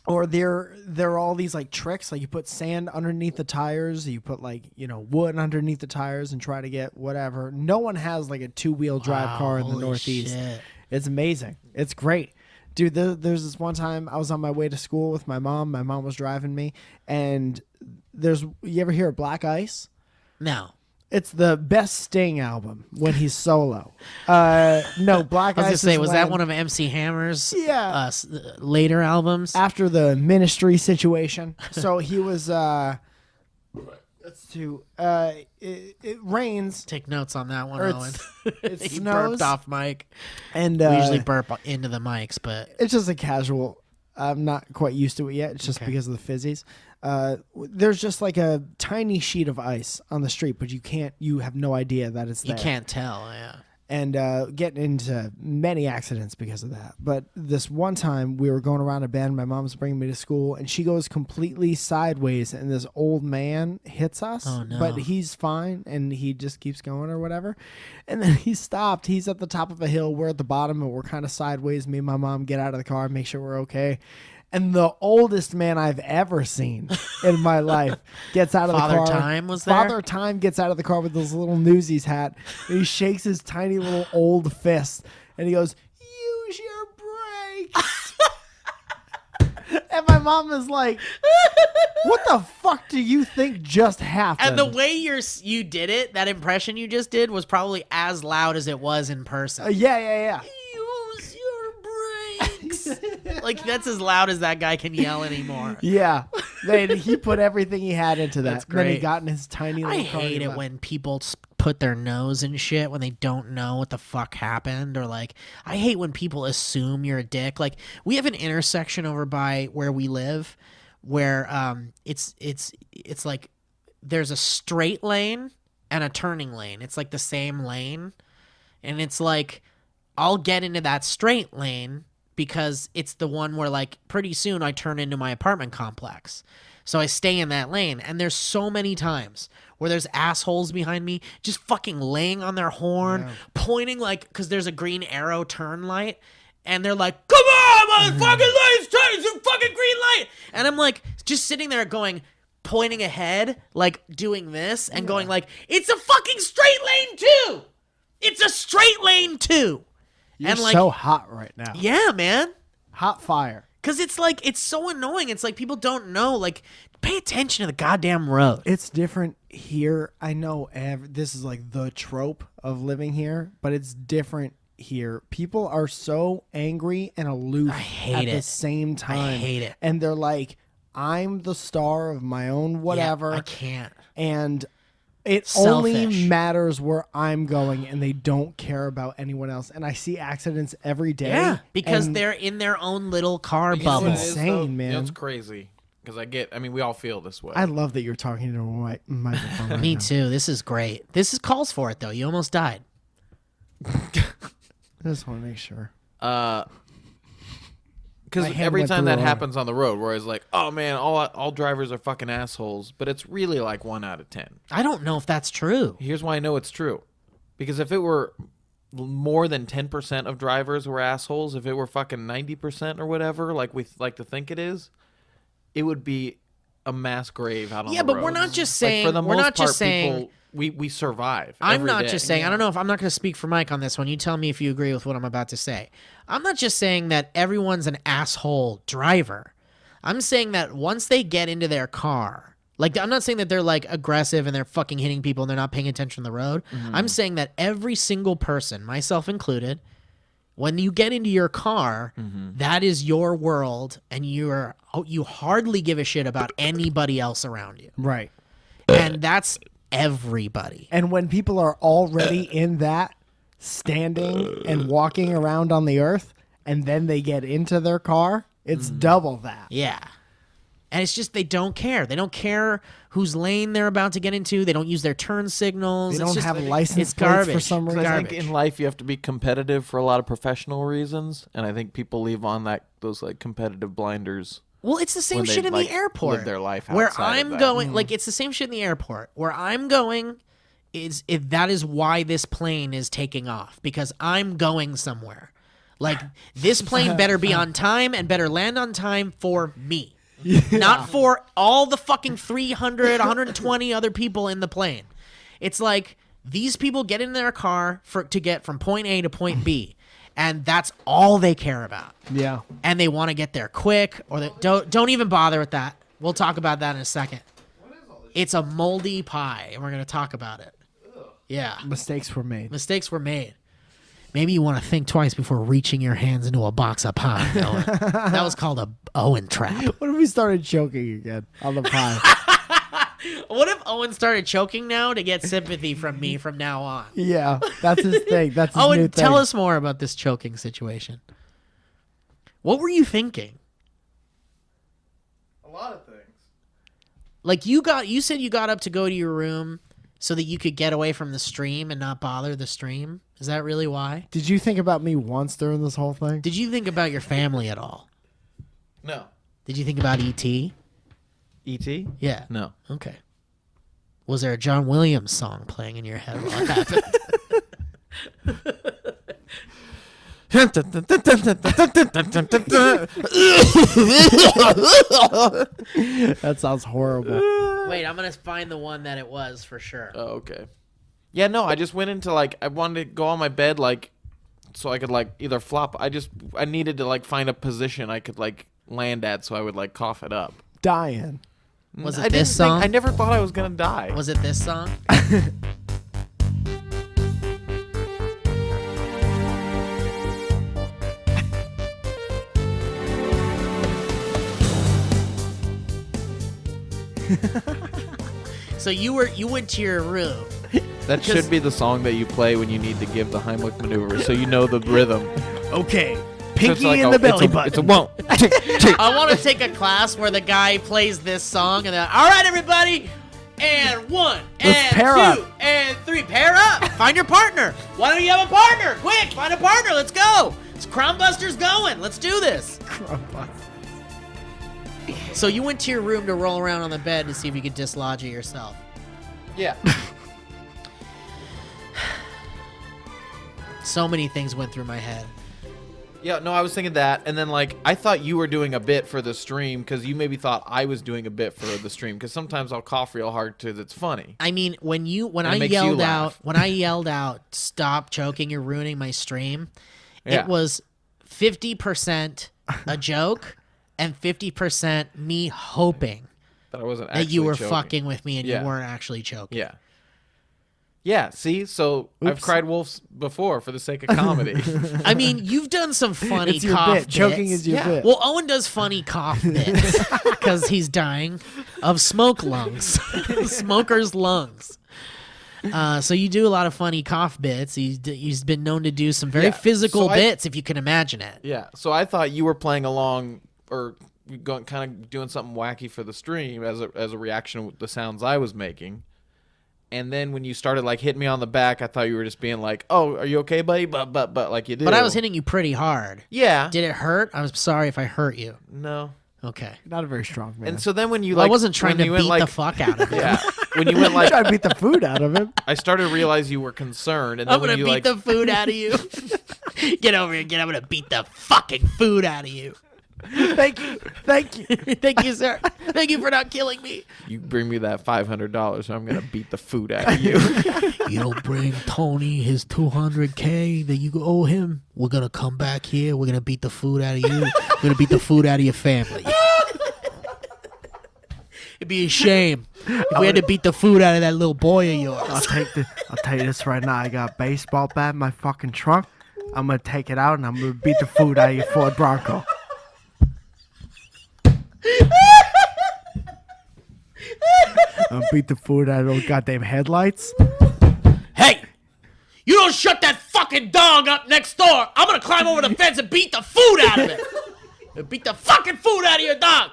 or there are all these like tricks. Like you put sand underneath the tires, you put like wood underneath the tires, and try to get whatever. No one has like a 2-wheel drive car in the holy Northeast. shit. It's amazing. It's great. Dude, there's this one time I was on my way to school with my mom. My mom was driving me, and you ever hear of Black Ice? No. It's the best Sting album when he's solo. No, Black I was Ice. gonna say, is was that when- one of MC Hammer's Yeah. later albums? after the ministry situation? So he was. Let's do. It rains Take notes on that one, or Owen. it He snows burped off mic. and We usually burp into the mics, but it's just a casual. I'm not quite used to it yet. It's just Okay. because of the fizzies. There's just like a tiny sheet of ice on the street, but you have no idea that it's you there. can't tell. Yeah. And getting into many accidents because of that. But this one time we were going around a bend. My mom's bringing me to school, and she goes completely sideways, and this old man hits us. Oh, no. But he's fine, and he just keeps going or whatever. And then he stopped. He's at the top of a hill. We're at the bottom, and we're kind of sideways. Me and my mom get out of the car, make sure we're okay. And the oldest man I've ever seen in my life gets out of Father the car. Time was there? Father Time gets out of the car with his little Newsies hat. And he shakes his tiny little old fist. And he goes, "Use your brakes." And my mom is like, "What the fuck do you think just happened?" And the way you did it, that impression you just did, was probably as loud as it was in person. Yeah. Use your brakes. Like, that's as loud as that guy can yell anymore. Yeah. He put everything he had into that. That's Then he great. got in his tiny little I car. hate and it left. when people put their nose in shit when they don't know what the fuck happened, or like, I hate when people assume you're a dick. Like, we have an intersection over by where we live where it's like there's a straight lane and a turning lane. It's like the same lane, and it's like I'll get into that straight lane because it's the one where like pretty soon I turn into my apartment complex. So I stay in that lane, and there's so many times where there's assholes behind me just fucking laying on their horn, pointing like, because there's a green arrow turn light, and they're like, "Come on, motherfucking lights, turn, it's a fucking green light." And I'm like, just sitting there going, pointing ahead, like doing this, and going like, "It's a fucking straight lane too. It's a straight lane too." You're and like, so hot right now. yeah, man. Hot fire. Because it's like, it's so annoying. It's like people don't know. Like, pay attention to the goddamn road. It's different here. I know this is like the trope of living here, but it's different here. People are so angry and aloof I hate at the it. same time. I hate it. And they're like, I'm the star of my own whatever. Yeah, I can't. And it Selfish. only matters where I'm going, and they don't care about anyone else. And I see accidents every day. Yeah, because and they're in their own little car You know what bubble. it is, insane, though? man. You know, it's crazy because I mean, we all feel this way. I love that you're talking to a microphone. Right Me now. too. This is great. This is calls for it though. You almost died. I just want to make sure. Because My hand every went time through that a- happens on the road, where it's like, oh man, all drivers are fucking assholes, but it's really like 1 out of 10. I don't know if that's true. Here's why I know it's true. Because if it were more than 10% of drivers were assholes, if it were fucking 90% or whatever, like we like to think it is, it would be a mass grave out on Yeah, the but we're not roads. just Like, saying. for the we're most not part, just saying. people, we survive. I'm every not day. just saying. I don't know if I'm not going to speak for Mike on this one. You tell me if you agree with what I'm about to say. I'm not just saying that everyone's an asshole driver. I'm saying that once they get into their car, like, I'm not saying that they're like aggressive and they're fucking hitting people and they're not paying attention on the road. I'm saying that every single person, myself included, when you get into your car, that is your world, and you hardly give a shit about anybody else around you. Right. And that's everybody. And when people are already in that, standing and walking around on the earth, and then they get into their car, it's double that. Yeah. And it's just they don't care. They don't care whose lane they're about to get into. They don't use their turn signals. They It's don't just- have license it's plates garbage. for some reason. I think in life you have to be competitive for a lot of professional reasons, and I think people leave on those like competitive blinders. Well, it's the same when they, shit in like, the airport. live their life where outside of I'm that. going, like it's the same shit in the airport. Where I'm going is if that is why this plane is taking off because I'm going somewhere. Like this plane better be on time and better land on time for me. Not for all the fucking 300, 120 other people in the plane. It's like these people get in their car to get from point A to point B, and that's all they care about. Yeah. And they want to get there quick, or they don't even bother with that. We'll talk about that in a second. It's a moldy pie, and we're going to talk about it. Yeah. Mistakes were made. Mistakes were made. Maybe you want to think twice before reaching your hands into a box of pie. Owen. That was called a Owen trap. What if we started choking again on the pie? What if Owen started choking now to get sympathy from me from now on? Yeah, that's his thing. That's his new Owen, thing. tell us more about this choking situation. What were you thinking? A lot of things. Like you said you got up to go to your room so that you could get away from the stream and not bother the stream. Is that really why? Did you think about me once during this whole thing? Did you think about your family at all? No. Did you think about E.T.? E.T.? Yeah. No. Okay. Was there a John Williams song playing in your head while it happened? That sounds horrible. Wait, I'm going to find the one that it was for sure. Oh, okay. Yeah, no, I just went into like I wanted to go on my bed like so I could like either flop. I needed to like find a position I could like land at so I would like cough it up. Dying. Was it I this song? I never thought I was gonna die. Was it this song? So you went to your room. That should be the song that you play when you need to give the Heimlich maneuver, so you know the rhythm. Okay. So Pinky it's like in a- the belly it's a, button. It's a won't. Tick, tick. I want to take a class where the guy plays this song and then, all right, everybody, and one, Let's and pair two, up. and three. Pair up. Find your partner. Why don't you have a partner? Quick, find a partner. Let's go. It's Crown Buster's going. Let's do this. So you went to your room to roll around on the bed to see if you could dislodge it yourself. Yeah. So many things went through my head. Yeah, no, I was thinking that, and then like I thought you were doing a bit for the stream because you maybe thought I was doing a bit for the stream because sometimes I'll cough real hard because it's funny. I mean, when I makes you yelled out, stop choking, you're ruining my stream. Yeah. It was 50% a joke and 50% me hoping But I wasn't. that you were choking. fucking with me and Yeah. you weren't actually choking. Yeah. Yeah. See, so I've Oops. cried wolf before for the sake of comedy. I mean, you've done some funny It's your cough bit. Choking bits. is your Yeah. bit. Well, Owen does funny cough bits because he's dying of smoke lungs, smoker's lungs. So you do a lot of funny cough bits. He's been known to do some very Yeah. physical So bits, if you can imagine it. Yeah. So I thought you were playing along or going kind of doing something wacky for the stream as a reaction to the sounds I was making. And then when you started like hitting me on the back, I thought you were just being like, "Oh, are you okay, buddy?" But like you do. But I was hitting you pretty hard. Yeah. Did it hurt? I'm sorry if I hurt you. No. Okay. Not a very strong man. And so then when you Well, like, I wasn't trying when to you went, beat like, the fuck out of him. Yeah. When you went like, try to beat the food out of him. I started to realize you were concerned, and then I'm when gonna you beat like, the food out of you. Get over here, I'm gonna beat the fucking food out of you. Thank you. Thank you. Thank you, sir. Thank you for not killing me. you bring me that $500, I'm gonna beat the food out of you. You don't bring Tony his $200K that you owe him. We're gonna come back here. We're gonna beat the food out of you. We're gonna beat the food out of your family. It'd be a shame if we had to beat the food out of that little boy of yours. I'll tell you this right now. I got a baseball bat in my fucking trunk. I'm gonna take it out and I'm gonna beat the food out of your Ford Bronco. I'm gonna beat the food out of those goddamn headlights. Hey, you don't shut that fucking dog up next door. I'm gonna climb over the fence and beat the food out of it. Beat the fucking food out of your dog.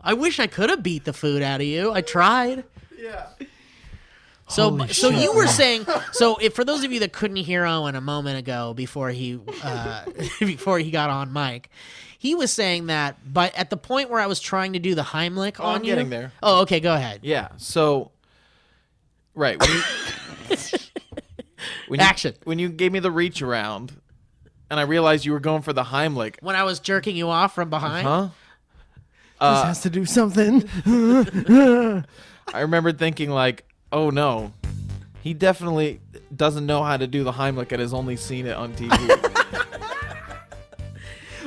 I wish I could have beat the food out of you. I tried. Yeah. So, Holy so shit, you were man. saying, so if for those of you that couldn't hear Owen a moment ago before he before he got on mic, he was saying that at the point where I was trying to do the Heimlich on I'm you. getting there. Oh, okay, go ahead. Yeah. So, right. Action. When you gave me the reach around, and I realized you were going for the Heimlich. When I was jerking you off from behind. Huh? This has to do something. I remember thinking like, oh no, he definitely doesn't know how to do the Heimlich and has only seen it on TV.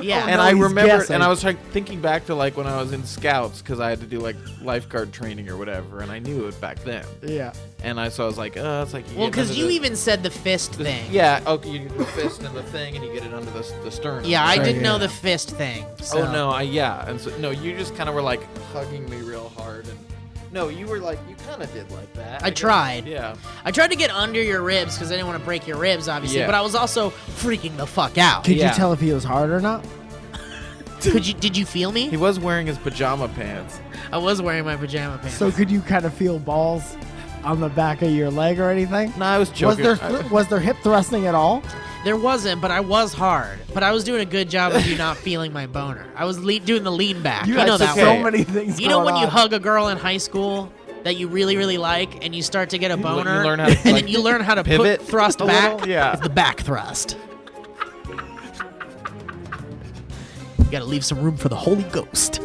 Yeah. And no, I he's remember, guessing. and I was like thinking back to like when I was in Scouts because I had to do like lifeguard training or whatever, and I knew it back then. Yeah. And so I was like, it's like Well, because you even said the fist thing. yeah, okay, you do the fist and the thing, and you get it under the sternum. Yeah, I Sure, didn't know yeah. the fist thing. So. Oh no, and so no, you just kind of were like hugging me real hard, and no, you were like you kind of did like that. I guess. tried. Yeah. I tried to get under your ribs because I didn't want to break your ribs, obviously. Yeah. But I was also freaking the fuck out. Could Yeah. you tell if he was hard or not? Did you feel me? He was wearing his pajama pants. I was wearing my pajama pants. So could you kind of feel balls on the back of your leg or anything? No, I was joking. Was there hip thrusting at all? There wasn't, but I was hard. But I was doing a good job of you not feeling my boner. I was doing the lean back. You had know that so one. many things. You know going when you on. hug a girl in high school that you really, really like, and you start to get a boner, learn how to, and like, then you learn how to pivot put thrust a back. little? Yeah. It's the back thrust. You gotta leave some room for the Holy Ghost.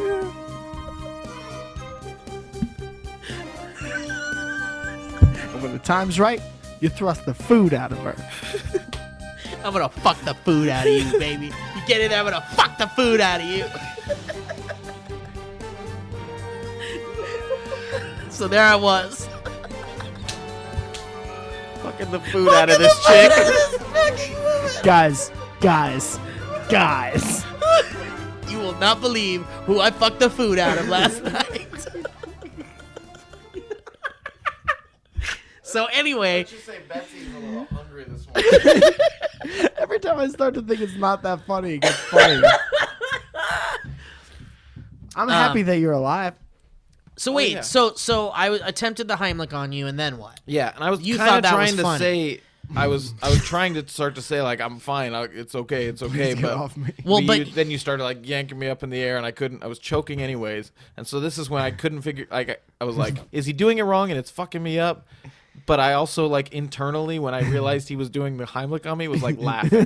And when the time's right, you thrust the food out of her. I'm gonna fuck the food out of you, baby. You get it? I'm gonna fuck the food out of you. So there I was. fucking the food out of this chick. Guys. You will not believe who I fucked the food out of last night. So anyway, Just say Betsy's a little hungry this morning. Every time I start to think it's not that funny, it gets funny. I'm happy that you're alive. so wait, yeah. so I attempted the Heimlich on you, and then what? Yeah, and I was You kind thought of that trying was to funny. say, I was trying to start to say like I'm fine, it's okay, Please get but off me. Well, then you started like yanking me up in the air, and I was choking anyways, and so this is when I couldn't figure. Like I was like, is he doing it wrong, and it's fucking me up? But I also like internally when I realized he was doing the Heimlich on me was like laughing.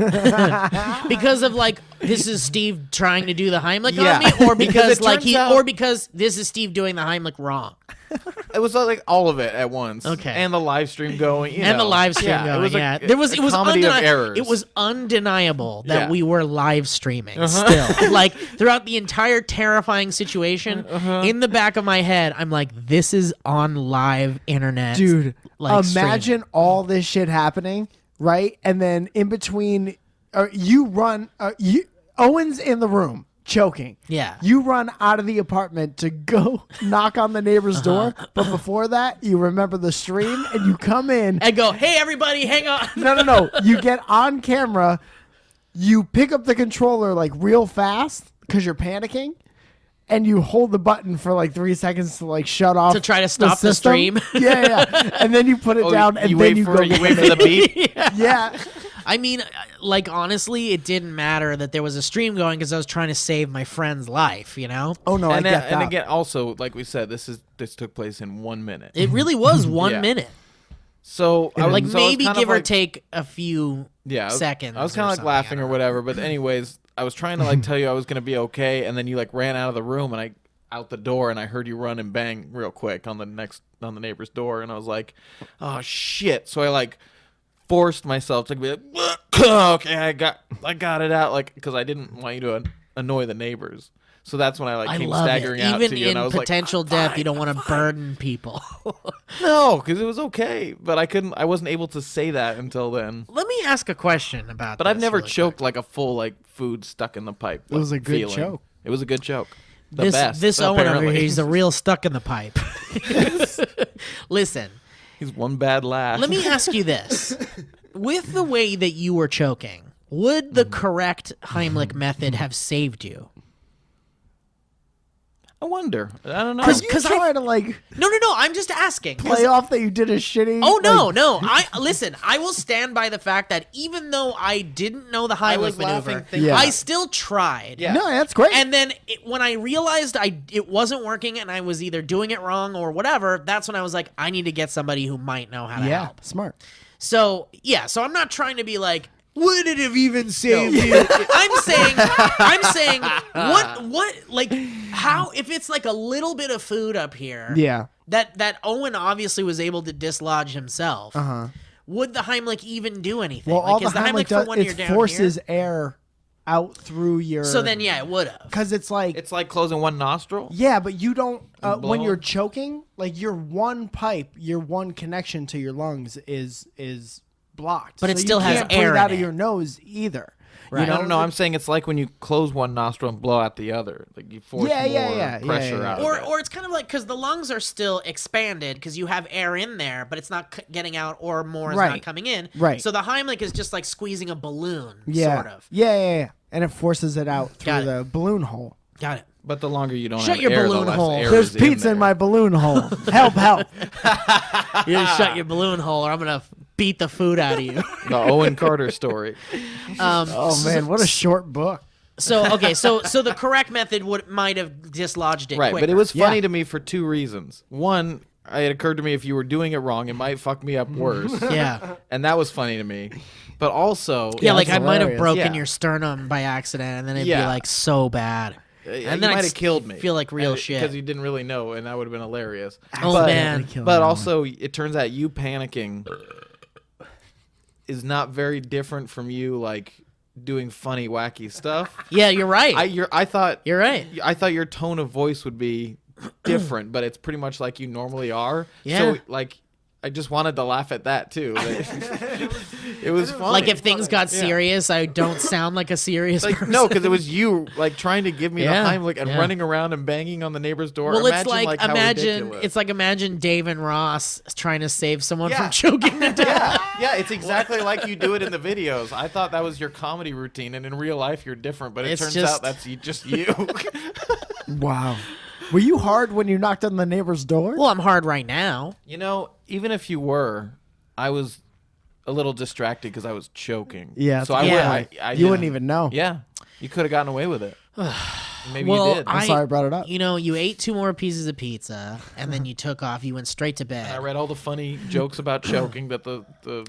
Because of like this is Steve trying to do the Heimlich Yeah. on me, or Because because it like turns out- or because this is Steve doing the Heimlich wrong. It was like all of it at once. Okay. And the live stream going. And the live stream going, It was yeah. a, There was a it was comedy of errors. It was undeniable that Yeah. we were live streaming still. Like throughout the entire terrifying situation, in the back of my head, I'm like, this is on live internet. Dude, like, imagine streaming. all this shit happening, right? And then in between, you run, Owen's in the room choking. Yeah. You run out of the apartment to go knock on the neighbor's door. But before that, you remember the stream and you come in. And go, hey everybody, hang on. No. You get on camera. You pick up the controller like real fast because you're panicking. And you hold the button for like 3 seconds to like shut off To try to stop the system. stream. Yeah. And then you put it down, and you then wait you for go you get wait for the beep. Yeah. I mean, like honestly, it didn't matter that there was a stream going because I was trying to save my friend's life. You know, Oh no, I And, get that. and again, also like we said, this took place in 1 minute. it really was 1 Yeah. minute. So I was Like so I was maybe kind of give or like- take a few seconds. I was or kind of like something, laughing I or don't whatever, but anyways, I was trying to like tell you I was gonna be okay, and then you like ran out of the room, and I out the door, and I heard you run and bang real quick on the neighbor's door, and I was like, oh shit! So I like forced myself to be like, okay, I got it out, like because I didn't want you to annoy the neighbors. So that's when I like I came love staggering it. out Even to you, and I in was potential like, death, you don't want to burden people. no, because it was okay, but I wasn't able to say that until then. Let me ask a question about. But I've this never really choked like a full like food stuck in the pipe. It was like, a good feeling. choke. It was a good choke. The quick. best. This Owen over apparently. here, he's the real stuck in the pipe. Listen, He's one bad laugh. let me ask you this: with the way that you were choking, would the correct Heimlich method have saved you? I wonder. I don't know. Because I try to like No. I'm just asking. 'Cause- play off that you did a shitty. Oh no, like- no! Listen. I will stand by the fact that even though I didn't know the I was Heimlich maneuver, laughing, thinking- Yeah. I still tried. Yeah. No, that's great. And then when I realized it wasn't working, and I was either doing it wrong or whatever, that's when I was like, I need to get somebody who might know how to yeah, help. smart. So yeah, so I'm not trying to be like, would it have even saved you? I'm saying, what, like, how, if it's like a little bit of food up here, Yeah. that Owen obviously was able to dislodge himself. Would the Heimlich even do anything? Well, like, all the is the Heimlich for does when it you're down forces here? air out through your. So then, yeah, it would have. because it's like It's like closing one nostril. yeah, but you don't when blow? you're choking, like your one pipe, your one connection to your lungs is blocked. But it So still you has can't air breathe in out of it. your nose either. Right. You know? No. I'm saying it's like when you close one nostril and blow out the other. Like you force more pressure yeah. out. Or, of it. or it's kind of like, because the lungs are still expanded because you have air in there, but it's not getting out, or more is not Right. coming in. Right. So the Heimlich is just like squeezing a balloon, Yeah. sort of. Yeah. And it forces it out through Got it. the balloon hole. Got it. But the longer you don't Shut have your air, balloon the less hole. air There's is pizza in there. my balloon hole. Help. You just shut your balloon hole, or I'm gonna beat the food out of you. The Owen Carter story. Oh man, what a short book. So okay, so the correct method might have dislodged it. Right, quicker. but it was funny Yeah. to me for two reasons. One, it occurred to me if you were doing it wrong, it might fuck me up worse. Yeah. And that was funny to me. But also, Yeah, like I that's might have hilarious. broken Yeah. your sternum by accident, and then it'd be Yeah. like so bad. and then you I'd might have killed me. feel like real shit. Because you didn't really know, and that would have been hilarious. Oh But- man. But also, it turns out you panicking is not very different from you like doing funny, wacky stuff. Yeah, you're right. I thought You're right. I thought your tone of voice would be different, but it's pretty much like you normally are. Yeah. So like, I just wanted to laugh at that too. It was funny. Like if things got serious, I don't sound like a serious Like, person. no, because it was you like trying to give me Yeah, the Heimlich and yeah. running around and banging on the neighbor's door. Well, imagine, it's like how imagine ridiculous. it's like imagine Dave and Ross trying to save someone Yeah. from choking to death. yeah, it's exactly like you do it in the videos. I thought that was your comedy routine, and in real life you're different. But it It's turns just- out that's just you. Wow. Were you hard when you knocked on the neighbor's door? Well, I'm hard right now. You know, even if you were, I was a little distracted because I was choking. Yeah, so I yeah. I you didn't- wouldn't even know. Yeah, you could have gotten away with it. Maybe Well, you did. I'm sorry I brought it up. You know, you ate 2 more pieces of pizza, and then you took off. You went straight to bed. I read all the funny jokes about choking that the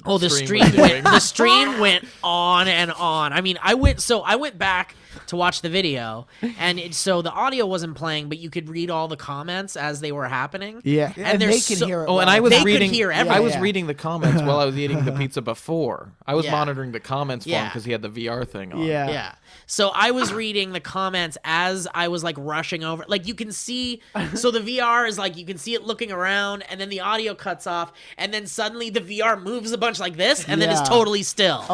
Oh, the stream stream was doing. went. The stream went on and on. I mean, I went back to watch the video, and so the audio wasn't playing, but you could read all the comments as they were happening. Yeah, and they there's can so- hear it. Oh, and well. I was They could reading. hear I everything. was Yeah. reading the comments while I was eating the pizza before. I was Yeah. monitoring the comments for him Yeah. because he had the VR thing on. Yeah. Yeah. So I was reading the comments as I was like rushing over. Like you can see, so the VR is like you can see it looking around, and then the audio cuts off, and then suddenly the VR moves a bunch like this, and then it's Yeah. totally still.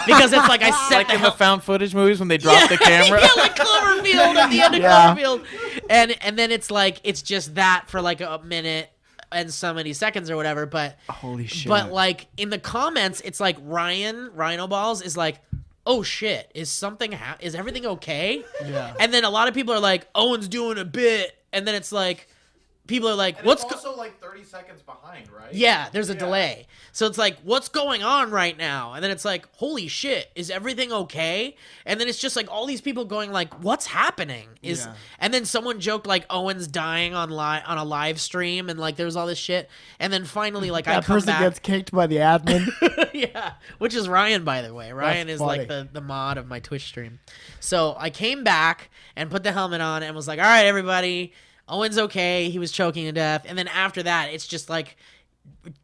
Because it's like I set Like the in the hell. found footage movies when they drop the camera. Yeah, like Cloverfield at the end of Yeah. Cloverfield. And then it's like it's just that for like a minute and so many seconds or whatever. But Holy shit. But like in the comments, it's like Rhino Balls is like, oh shit, is everything okay? Yeah. And then a lot of people are like, Owen's doing a bit, and then it's like, people are like, what's like 30 seconds behind, right? yeah, there's a delay. So it's like, what's going on right now? And then it's like, holy shit, is everything okay? And then it's just like all these people going like, what's happening? Yeah. And then someone joked like Owen's dying on a live stream, and like there's all this shit. And then finally like I that come person back. gets kicked by the admin. Yeah, which is Ryan, by the way. Ryan is like funny. the mod of my Twitch stream. So I came back and put the helmet on and was like, all right, everybody, Owen's okay. He was choking to death. And then after that, it's just like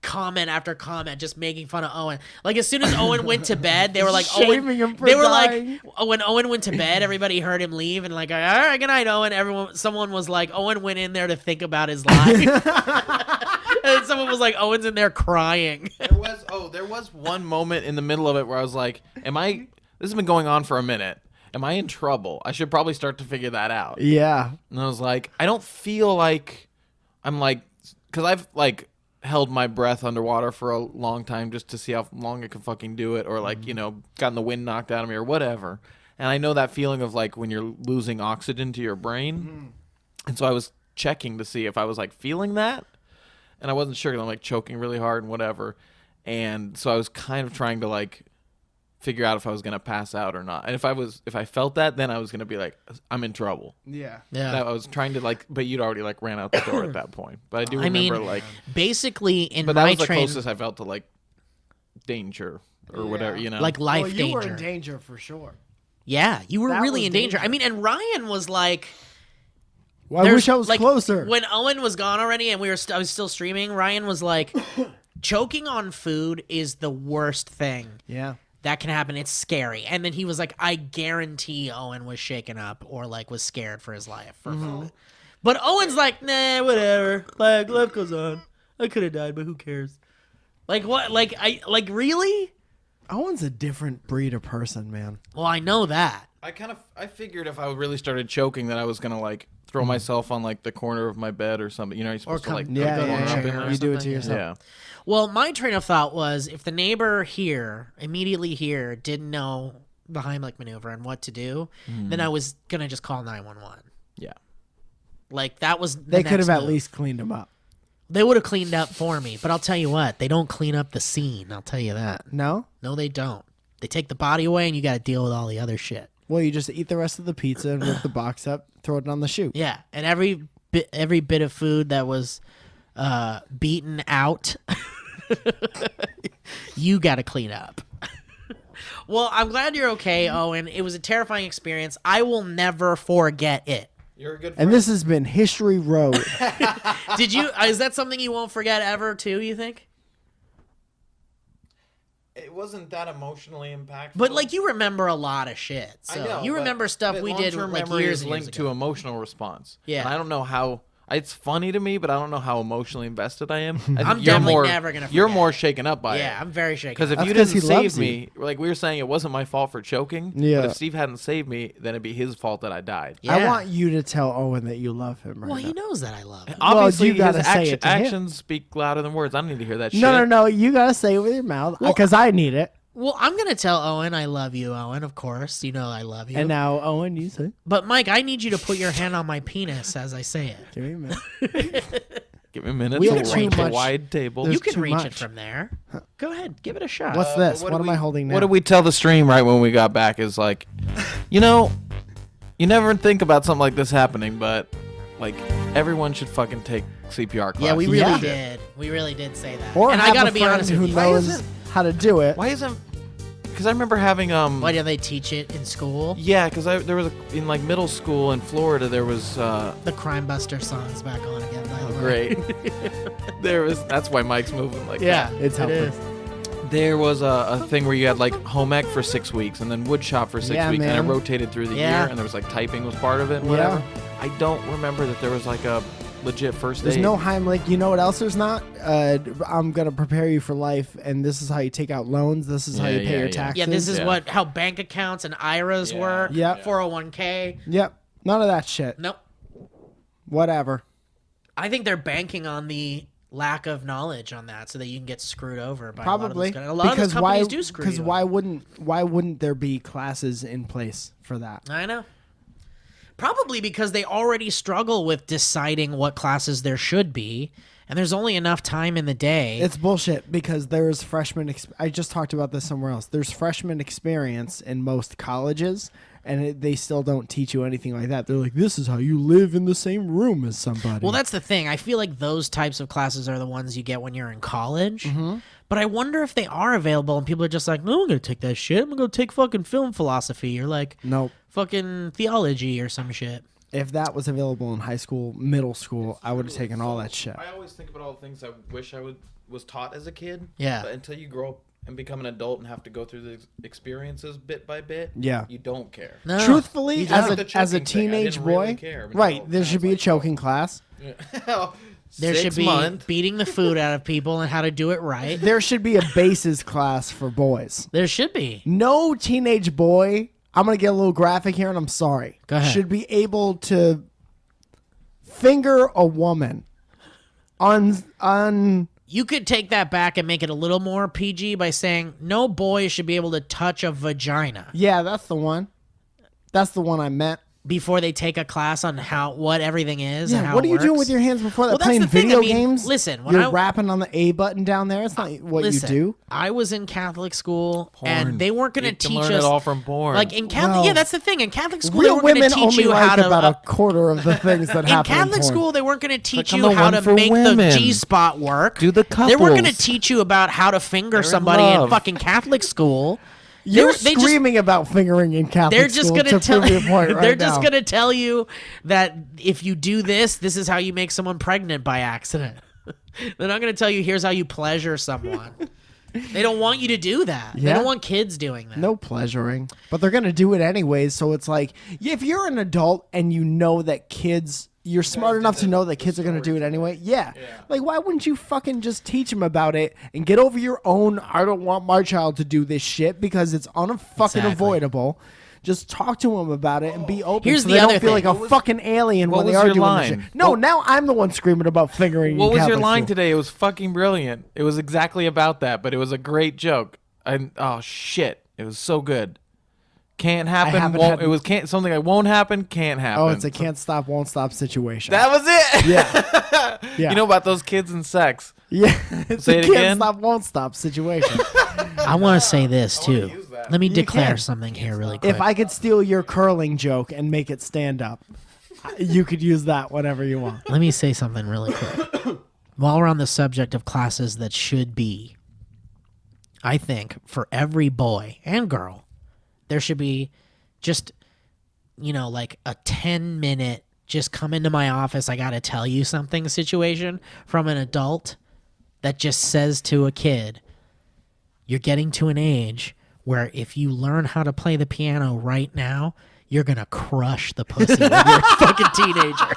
comment after comment just making fun of Owen. Like as soon as Owen went to bed, they were like Shaming him for they were dying. like when Owen went to bed, everybody heard him leave and like, all right, good night, Owen. Someone was like, Owen went in there to think about his life. And then someone was like, Owen's in there crying. There was one moment in the middle of it where I was like, this has been going on for a minute. Am I in trouble? I should probably start to figure that out. Yeah. And I was like, I don't feel like I'm like, because I've like held my breath underwater for a long time just to see how long I can fucking do it, or like, gotten the wind knocked out of me or whatever. And I know that feeling of like when you're losing oxygen to your brain. And so I was checking to see if I was like feeling that, and I wasn't sure because I'm like choking really hard and whatever. And so I was kind of trying to like figure out if I was gonna pass out or not. And if I felt that, then I was gonna be like, I'm in trouble. Yeah. That I was trying to like, but you'd already like ran out the door at that point. But I do remember like, basically in but that my was the train, closest I felt to like danger or whatever, you know. like life Well, you danger. were in danger for sure. Yeah, you were That really was in danger. danger. I mean, and Ryan was like, Well, I there's- wish I was like, closer. When Owen was gone already and I was still streaming, Ryan was like, choking on food is the worst thing Yeah. that can happen. It's scary. And then he was like, I guarantee Owen was shaken up or like was scared for his life for a moment. But Owen's like, nah, whatever. Like, life goes on. I could have died, but who cares? Like what? Like really? Owen's a different breed of person, man. Well, I know that. I figured if I really started choking that I was gonna like throw myself on like the corner of my bed or something. You know, you're supposed to come- like Yeah, put the corner up in yeah. there. You do it to something, yeah. yourself. Yeah. Well, my train of thought was if the neighbor here, immediately here, didn't know the Heimlich maneuver and what to do, then I was going to just call 911. Yeah. Like, that was the They could next have at move. least cleaned him up. They would have cleaned up for me, but I'll tell you what, they don't clean up the scene. I'll tell you that. No? No, they don't. They take the body away and you got to deal with all the other shit. Well, you just eat the rest of the pizza and rip the box up, throw it on the chute. Yeah, and every bit of food that was beaten out, you got to clean up. Well, I'm glad you're okay, Owen. It was a terrifying experience. I will never forget it. You're a good And this has been History Road. Did you? Is that something you won't forget ever, too? You think? It wasn't that emotionally impactful. But like, you remember a lot of shit. I So know, you but remember stuff we did long-term like memory years is and linked years to ago. emotional response. Yeah. And I don't know how. It's funny to me, but I don't know how emotionally invested I am. I think I'm you're definitely more, never gonna You're forget more it. shaken up by it. Yeah, I'm very shaken. Because if That's you 'cause didn't he save loves me, like we were saying, it wasn't my fault for choking. Yeah. But if Steve hadn't saved me, then it'd be his fault that I died. Yeah. I want you to tell Owen that you love him right Well, now. he knows that I love him. Obviously, you gotta his say it to him. actions speak louder than words. I don't need to hear that shit. No. You got to say it with your mouth because I need it. Well, I'm gonna tell Owen I love you, Owen. Of course, you know I love you. And now, Owen, you say. But Mike, I need you to put your hand on my penis as I say it. Give me a minute. Give me a minute We to have too reach a much- wide table. There's You can too reach it much. from there. Go ahead, give it a shot. What's this? What What did am I holding now? What did we tell the stream right when we got back? Is like, you know, you never think about something like this happening, but like everyone should fucking take CPR class. Yeah, we really Yeah. did. We really did say that. Or and have I gotta a be friend honest who with you. knows how to do it. Why isn't? Because I remember having Why do they teach it in school? Yeah, because there was in like middle school in Florida there was The Crime Buster song's back on again. By the way. great. There was that's why Mike's moving like Yeah, that. It's it helping. is. There was a thing where you had like home ec for 6 weeks and then wood shop for 6 Yeah, weeks and man. it rotated through the Yeah. year and there was like typing was part of it and whatever. Yeah. I don't remember that there was like a legit first There's aid. no Heimlich. You know what else there's not? I'm going to prepare you for life, and this is how you take out loans. This is how you Yeah, pay yeah, your yeah. taxes. Yeah, this is Yeah. how bank accounts and IRAs Yeah. work. Yeah. 401k. Yep. None of that shit. Nope. Whatever. I think they're banking on the lack of knowledge on that, so that you can get screwed over by Probably. a lot of those companies do screw Because you. why wouldn't there be classes in place for that? I know. Probably because they already struggle with deciding what classes there should be, and there's only enough time in the day. It's bullshit because there's freshman. I just talked about this somewhere else. There's freshman experience in most colleges, and they still don't teach you anything like that. They're like, this is how you live in the same room as somebody. Well, that's the thing. I feel like those types of classes are the ones you get when you're in college. Mm-hmm. But I wonder if they are available and people are just like, no, I'm going to take that shit. I'm going to go take fucking film philosophy or like Nope. fucking theology or some shit. If that was available in high school, middle school, I would have taken all that shit. I always think about all the things I wish I was taught as a kid. Yeah. But until you grow up and become an adult and have to go through the experiences bit by bit, Yeah. you don't care. No. Truthfully, You don't. as The a choking thing, I teenage didn't really boy, care. right? No, There I should was be a like, choking class. There 6 should be month. beating the food out of people and how to do it right. There should be a bases class for boys. There should be. No teenage boy, I'm going to get a little graphic here and I'm sorry, Go ahead. should be able to finger a woman on You could take that back and make it a little more PG by saying no boy should be able to touch a vagina. yeah, that's the one. That's the one I meant. before they take a class on what everything is and Yeah, how what it are you doing works. with your hands before that? Well, that's Playing the thing. video I mean, games? listen, when You're I- rapping on the A button down there. It's not what Listen, you do. I was in Catholic school, Porn. and they weren't going You to can teach learn us it all from porn. Like in Catholic, Well, yeah, that's the thing. In Catholic school, they Real weren't going women to teach only you like how to. about a quarter of the things that in happen Catholic in porn. school, they weren't going to teach on you the how one to for make the women. G-spot work. Do the They weren't going to couples. teach you about how to finger in somebody in love. fucking Catholic school. You're they just- screaming about fingering in Catholic They're just school gonna to tell. prove your point right They're just now. gonna tell you that if you do this, this is how you make someone pregnant by accident. They're not gonna tell you here's how you pleasure someone. They don't want you to do that. They Yeah. don't want kids doing that. No pleasuring, but they're gonna do it anyways. So it's like, if you're an adult and you know that kids, you're smart enough to know that kids are gonna do it anyway. Yeah. Like, why wouldn't you fucking just teach them about it and get over your own? I don't want my child to do this shit because it's unfucking Exactly. avoidable. Just talk to them about it and be open. Here's so the they other don't feel thing. like a fucking alien what when they was are your doing line? this shit. No, What- now I'm the one screaming about fingering. What in was your Catholic line school. today? It was fucking brilliant. It was exactly about that, but it was a great joke. And oh shit, it was so good. Can't happen. haven't Won't. had- It was can't something that won't happen. Can't happen. Oh, it's a can't stop, won't stop situation. That was it. yeah, yeah. You know about those kids and sex. yeah. It's Say a it can't again? stop, won't stop situation. I want to say this too. use that. Let me You declare can. something here really quick. If I could steal your curling joke and make it stand up, you could use that whenever you want. Let me say something really quick. While we're on the subject of classes that should be, I think for every boy and girl, there should be just, like a 10-minute, just come into my office, I got to tell you something situation from an adult that just says to a kid, you're getting to an age where if you learn how to play the piano right now, you're going to crush the pussy when you're a fucking teenager.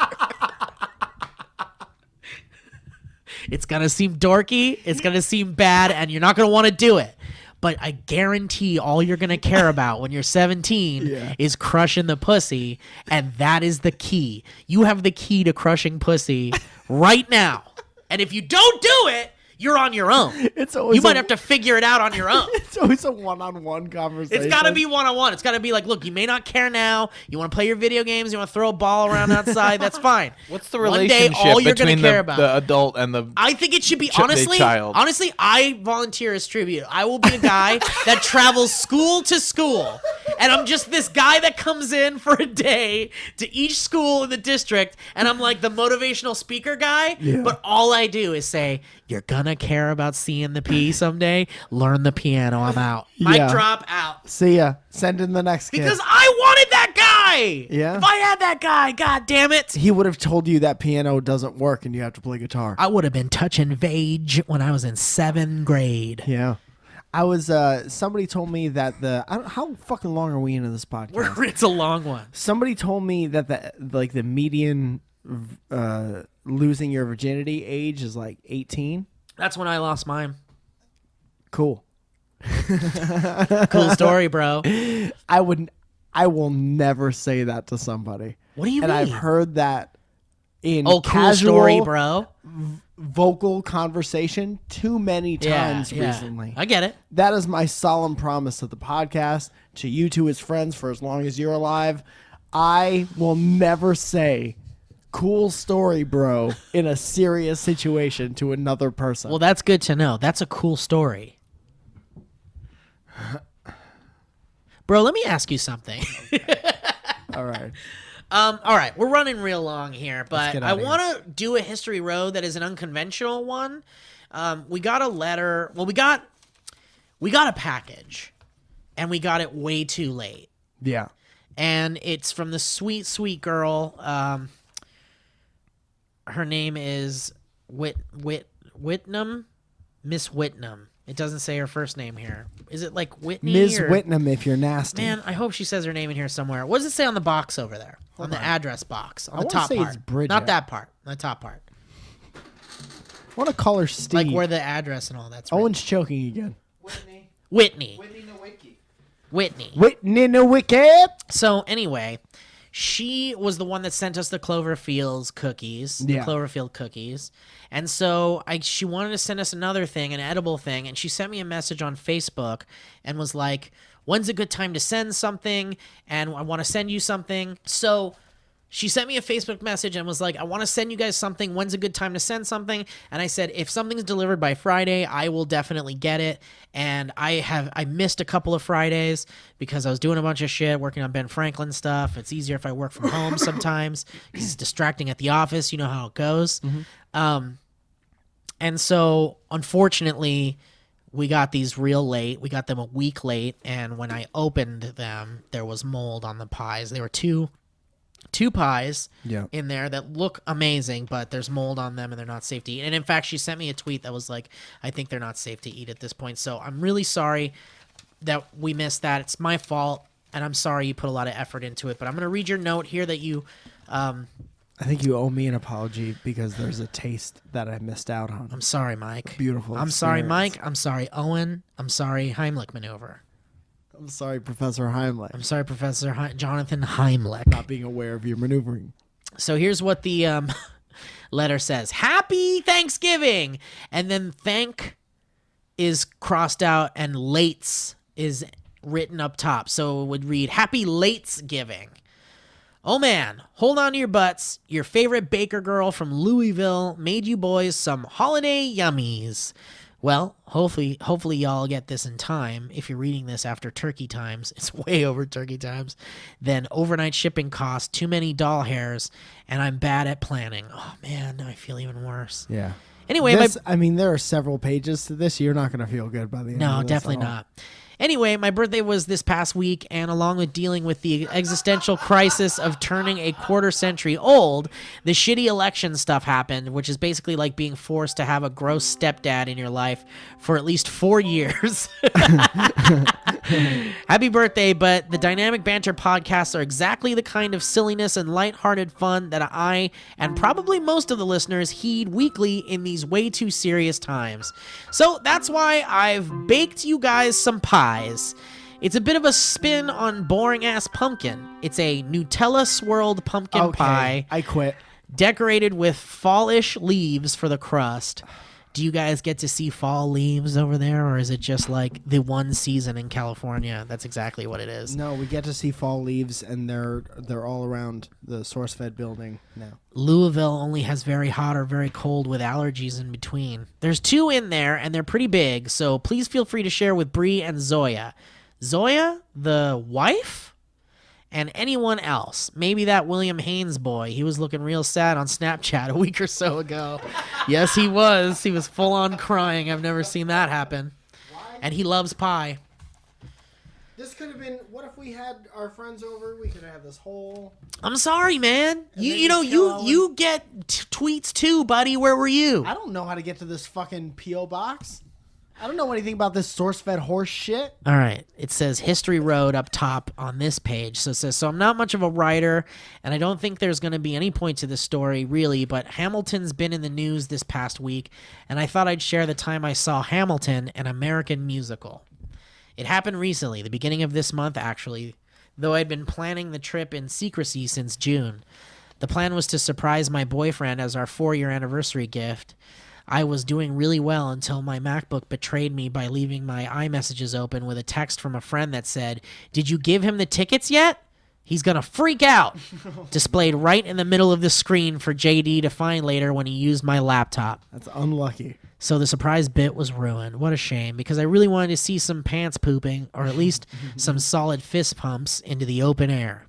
It's going to seem dorky, it's going to seem bad, and you're not going to want to do it. But I guarantee all you're going to care about when you're 17 is crushing the pussy, and that is the key. You have the key to crushing pussy right now. And if you don't do it, you're on your own. It's always You might have to figure it out on your own. It's always a one-on-one conversation. It's got to be one-on-one. It's got to be like, look, you may not care now. You want to play your video games. You want to throw a ball around outside. That's fine. What's the One day, relationship all you're gonna between care about. the adult and the? I think it should be the honestly. child. Honestly, I volunteer as tribute. I will be a guy that travels school to school, and I'm just this guy that comes in for a day to each school in the district, and I'm like the motivational speaker guy. But all I do is say, "You're gonna care about seeing the P someday. Learn the piano. I'm out. Mic Yeah. drop out." See ya. Send in the next kid. Because I wanted that guy. Yeah. If I had that guy, god damn it. He would have told you that piano doesn't work and you have to play guitar. I would have been touching Vage when I was in 7th grade. Yeah. I was, somebody told me that how fucking long are we into this podcast? It's a long one. Somebody told me that the median losing your virginity age is like 18. That's when I lost mine. Cool. Cool story, bro. I will never say that to somebody. What do you And mean? I've heard that in cool casual story, bro. vocal conversation too many times recently. I get it. That is my solemn promise to the podcast, to you two as friends for as long as you're alive. I will never say cool story, bro, in a serious situation to another person. Well, that's good to know. That's a cool story. Bro, let me ask you something. All right. All right, we're running real long here, but get I outta here. want to do a history road that is an unconventional one. We got a letter. Well, we got a package, and we got it way too late. Yeah. And it's from the sweet, sweet girl. Her name is Whitnam, Miss Whitnam. It doesn't say her first name here. Is it like Whitney? Ms. or- Whitnam, if you're nasty. Man, I hope she says her name in here somewhere. What does it say on the box over there? On the address box. On I the wanna top say part. it's Bridget. Not that part. The top part. I want to call her Steve. Like where the address and all that's written. Owen's choking again. Whitney. Whitney. Whitney Nowicki. Whitney. Whitney no wicked. So anyway, she was the one that sent us the Cloverfield cookies. The Yeah. Cloverfield cookies. And so she wanted to send us another thing, an edible thing, and she sent me a message on Facebook and was like, when's a good time to send something, and I want to send you something. So she sent me a Facebook message and was like, I want to send you guys something. When's a good time to send something? And I said, if something's delivered by Friday, I will definitely get it. And I missed a couple of Fridays because I was doing a bunch of shit, working on Ben Franklin stuff. It's easier if I work from home sometimes because it's distracting at the office. You know how it goes. And so, unfortunately, we got these real late. We got them a week late. And when I opened them, there was mold on the pies. There were two pies in there that look amazing, but there's mold on them and they're not safe to eat. And in fact, she sent me a tweet that was like, I think they're not safe to eat at this point. So I'm really sorry that we missed that. It's my fault, and I'm sorry you put a lot of effort into it. But I'm going to read your note here that you... I think you owe me an apology because there's a taste that I missed out on. I'm sorry, Mike. Beautiful I'm sorry, experience. Mike. I'm sorry, Owen. I'm sorry, Heimlich maneuver. I'm sorry, Professor Heimlich. I'm sorry, Professor Jonathan Heimlich. Not being aware of your maneuvering. So here's what the letter says. Happy Thanksgiving! And then thank is crossed out and lates is written up top. So it would read, Happy Latesgiving. Oh man, hold on to your butts. Your favorite baker girl from Louisville made you boys some holiday yummies. Well, hopefully y'all get this in time. If you're reading this after turkey times, it's way over turkey times. Then overnight shipping costs too many doll hairs, and I'm bad at planning. Oh man, now I feel even worse. Yeah. Anyway, there are several pages to this. You're not going to feel good by the end of no, this definitely at all. not. Anyway, my birthday was this past week, and along with dealing with the existential crisis of turning a quarter century old, the shitty election stuff happened, which is basically like being forced to have a gross stepdad in your life for at least 4 years. Happy birthday, but the Dynamic Banter podcasts are exactly the kind of silliness and lighthearted fun that I, and probably most of the listeners, heed weekly in these way too serious times. So that's why I've baked you guys some pies. It's a bit of a spin on boring-ass pumpkin. It's a Nutella-swirled pumpkin pie. I quit. Decorated with fallish leaves for the crust. Do you guys get to see fall leaves over there, or is it just like the one season in California? That's exactly what it is. No, we get to see fall leaves, and they're all around the SourceFed building now. Louisville only has very hot or very cold with allergies in between. There's 2 in there, and they're pretty big, so please feel free to share with Bree and Zoya. Zoya, the wife? And anyone else. Maybe that William Haynes boy. He was looking real sad on Snapchat a week or so ago. Yes, he was. He was full on crying. I've never seen that happen. And he loves pie. This could have been. What if we had our friends over? We could have this whole. I'm sorry, man. You then know, you kill you get tweets too, buddy. Where were you? I don't know how to get to this fucking P.O. box. I don't know anything about this SourceFed horse shit. All right. It says History Road up top on this page. So it says, so I'm not much of a writer, and I don't think there's going to be any point to this story, really, but Hamilton's been in the news this past week, and I thought I'd share the time I saw Hamilton, an American musical. It happened recently, the beginning of this month, actually, though I'd been planning the trip in secrecy since June. The plan was to surprise my boyfriend as our 4-year anniversary gift. I was doing really well until my MacBook betrayed me by leaving my iMessages open with a text from a friend that said, "Did you give him the tickets yet? He's gonna freak out." Displayed right in the middle of the screen for JD to find later when he used my laptop. That's unlucky. So the surprise bit was ruined. What a shame, because I really wanted to see some pants pooping, or at least some solid fist pumps into the open air.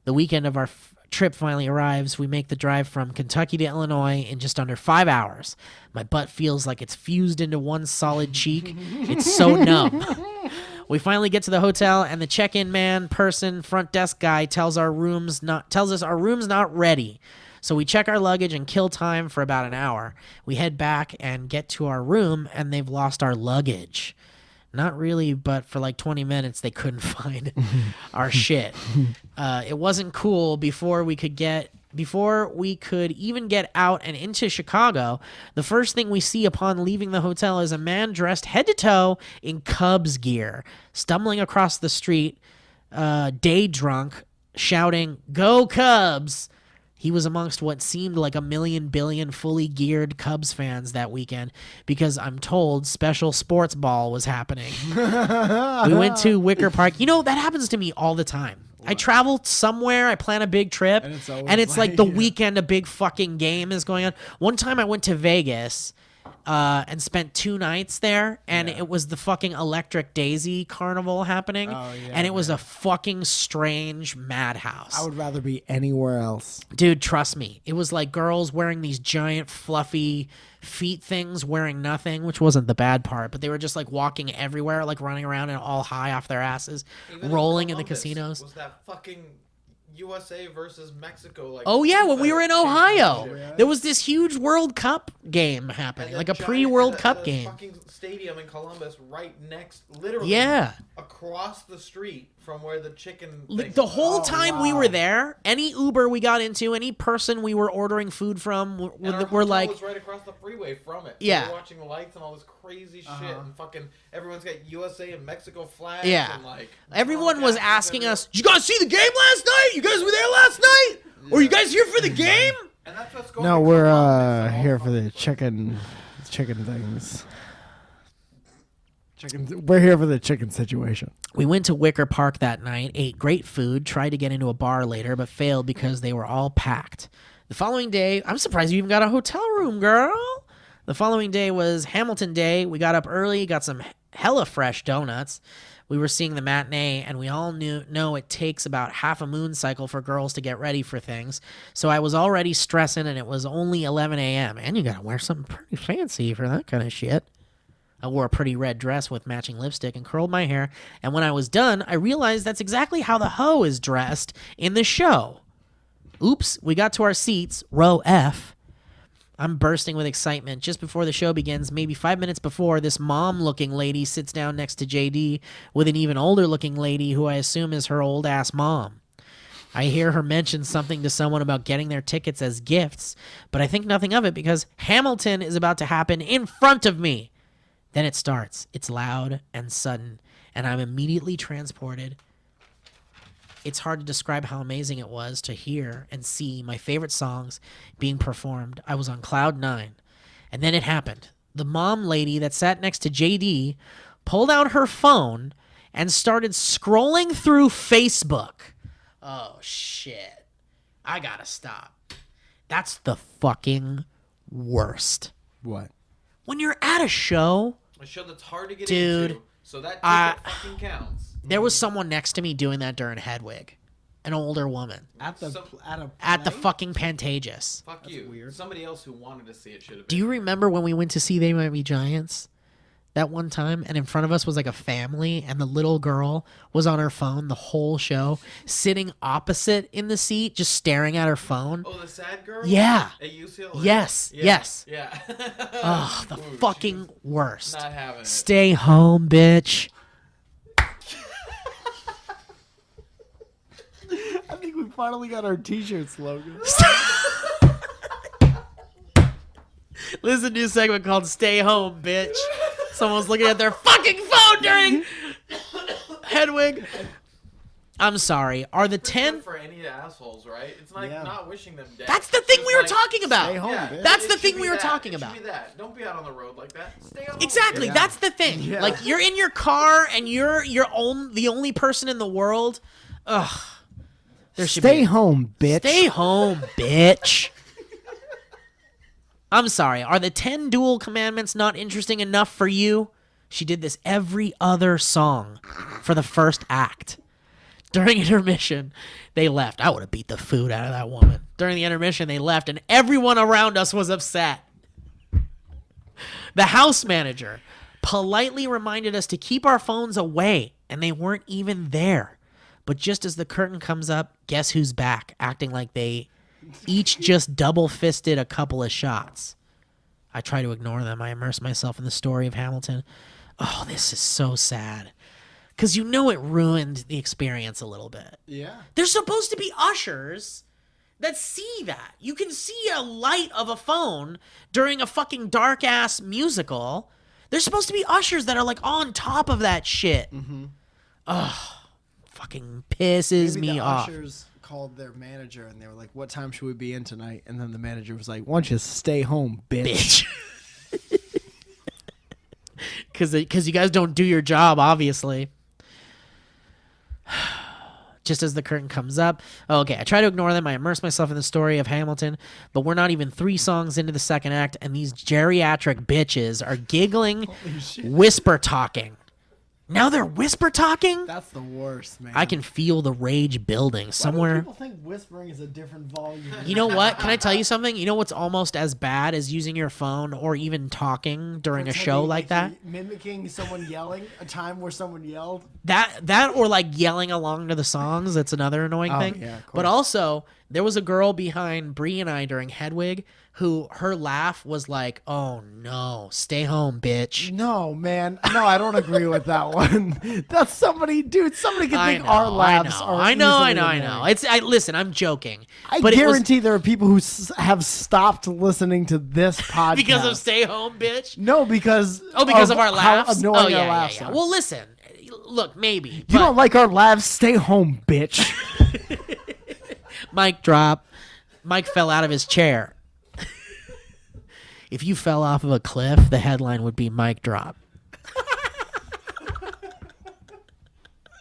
The weekend of our trip finally arrives. We make the drive from Kentucky to Illinois in just under 5 hours. My butt feels like it's fused into one solid cheek. It's so numb. We finally get to the hotel, and the check-in front desk guy tells us our room's not ready. So we check our luggage and kill time for about an hour. We head back and get to our room, and they've lost our luggage. Not really, but for like 20 minutes, they couldn't find our shit. It wasn't cool before we could even get out and into Chicago. The first thing we see upon leaving the hotel is a man dressed head to toe in Cubs gear, stumbling across the street, day drunk, shouting, "Go Cubs!" He was amongst what seemed like 1,000,000,000 fully geared Cubs fans that weekend because I'm told special sports ball was happening. We went to Wicker Park. You know, that happens to me all the time. I travel somewhere, I plan a big trip, and it's like the weekend a big fucking game is going on. One time I went to Vegas and spent 2 nights there, and it was the fucking Electric Daisy Carnival happening, and it was a fucking strange madhouse. I would rather be anywhere else. Dude, trust me. It was like girls wearing these giant fluffy feet things, wearing nothing, which wasn't the bad part, but they were just like walking everywhere, like running around and all high off their asses, Even rolling in the Columbus casinos. Was that fucking USA versus Mexico? Like, Oh yeah, when we were in Ohio, championship? there was this huge World Cup game happening, And like the a giant- pre-World and the- Cup and the game. Fucking stadium in Columbus, right next, literally, Yeah. across the street from where the chicken. Like, thing the was. whole time we were there, any Uber we got into, any person we were ordering food from, And our we're hotel like, was right across the freeway from it. Yeah. We were watching the lights and all this crazy shit, and fucking everyone's got USA and Mexico flags. Yeah. And like everyone was podcasts asking everywhere. us, "Did you guys see the game last night? You guys were there last night? Were you guys here for the game?" And that's what's going No, on. we're here for the chicken things. We're here for the chicken situation. We went to Wicker Park that night, ate great food, tried to get into a bar later, but failed because they were all packed. The following day, I'm surprised you even got a hotel room, girl. The following day was Hamilton Day. We got up early, got some hella fresh donuts. We were seeing the matinee, and we all know it takes about half a moon cycle for girls to get ready for things. So I was already stressing, and it was only 11 a.m. And you gotta wear something pretty fancy for that kind of shit. I wore a pretty red dress with matching lipstick and curled my hair, and when I was done, I realized that's exactly how the hoe is dressed in the show. Oops, we got to our seats, row F. I'm bursting with excitement. Just before the show begins, maybe 5 minutes before, this mom-looking lady sits down next to JD with an even older-looking lady who I assume is her old-ass mom. I hear her mention something to someone about getting their tickets as gifts, but I think nothing of it because Hamilton is about to happen in front of me. Then it starts. It's loud and sudden, and I'm immediately transported. It's hard to describe how amazing it was to hear and see my favorite songs being performed. I was on cloud 9. And then it happened. The mom lady that sat next to JD pulled out her phone and started scrolling through Facebook. Oh, shit. I gotta stop. That's the fucking worst. What? When you're at a show, A show that's hard to get Dude, into, so that ticket fucking counts. there was someone next to me doing that during Hedwig. An older woman. At the At the fucking Pantages. Fuck you. Weird. Somebody else who wanted to see it should have. Do you remember when we went to see They Might Be Giants? That one time, and in front of us was like a family, and the little girl was on her phone the whole show, sitting opposite in the seat, just staring at her phone. Oh, the sad girl. Yeah. At UCLA. Yes. Yeah. Yes. Yeah. Ugh, the Ooh, fucking worst. Not having it. Stay home, bitch. I think we finally got our T-shirt slogan. This is a new segment called Stay Home, Bitch. Someone's looking at their fucking phone during Hedwig. I'm sorry. Are the 10... For any assholes, right? It's like not wishing them death. That's the thing It's we were like, talking about. Stay home, Yeah, bitch. That's it the should thing be we were that. talking It should about. be that. Don't be out on the road like that. Stay home. Exactly. Yeah. That's the thing. Yeah. Like, you're in your car and you're the only person in the world. Ugh. There should Stay be... home, bitch. Stay home, bitch. I'm sorry. Are the 10 dual commandments not interesting enough for you? She did this every other song for the first act. During intermission, they left. I would have beat the food out of that woman. During the intermission, they left, and everyone around us was upset. The house manager politely reminded us to keep our phones away, and they weren't even there. But just as the curtain comes up, guess who's back, acting like they each just double-fisted a couple of shots. I try to ignore them. I immerse myself in the story of Hamilton. Oh, this is so sad. Because you know it ruined the experience a little bit. Yeah. There's supposed to be ushers that see that. You can see a light of a phone during a fucking dark-ass musical. There's supposed to be ushers that are, like, on top of that shit. Mm-hmm. Ugh. Fucking pisses Maybe me the off. ushers called their manager and they were like, "What time should we be in tonight?" And then the manager was like, "Why don't you stay home, bitch?" Because you guys don't do your job, obviously. Just as the curtain comes up. Oh, okay, I try to ignore them. I immerse myself in the story of Hamilton, but we're not even 3 songs into the second act, and these geriatric bitches are giggling, whisper talking. Now they're whisper talking? That's the worst, man. I can feel the rage building somewhere. People think whispering is a different volume. You know what? Can I tell you something? You know what's almost as bad as using your phone or even talking during a show like that? Mimicking someone yelling, a time where someone yelled. That or like yelling along to the songs. That's another annoying thing. Yeah, of course. But also, there was a girl behind Bree and I during Hedwig who her laugh was like, "Oh no, stay home, bitch." No, man. No, I don't agree with that one. That's somebody, dude. Somebody can think our laughs are. I know. Listen, I'm joking. I but guarantee there are people who have stopped listening to this podcast because of "Stay Home, Bitch." No, because of our laughs. How annoying our laughs yeah. are. Well, listen. Look, maybe You don't like our laughs? Stay home, bitch. Mic drop. Mike fell out of his chair. If you fell off of a cliff, the headline would be "Mic drop."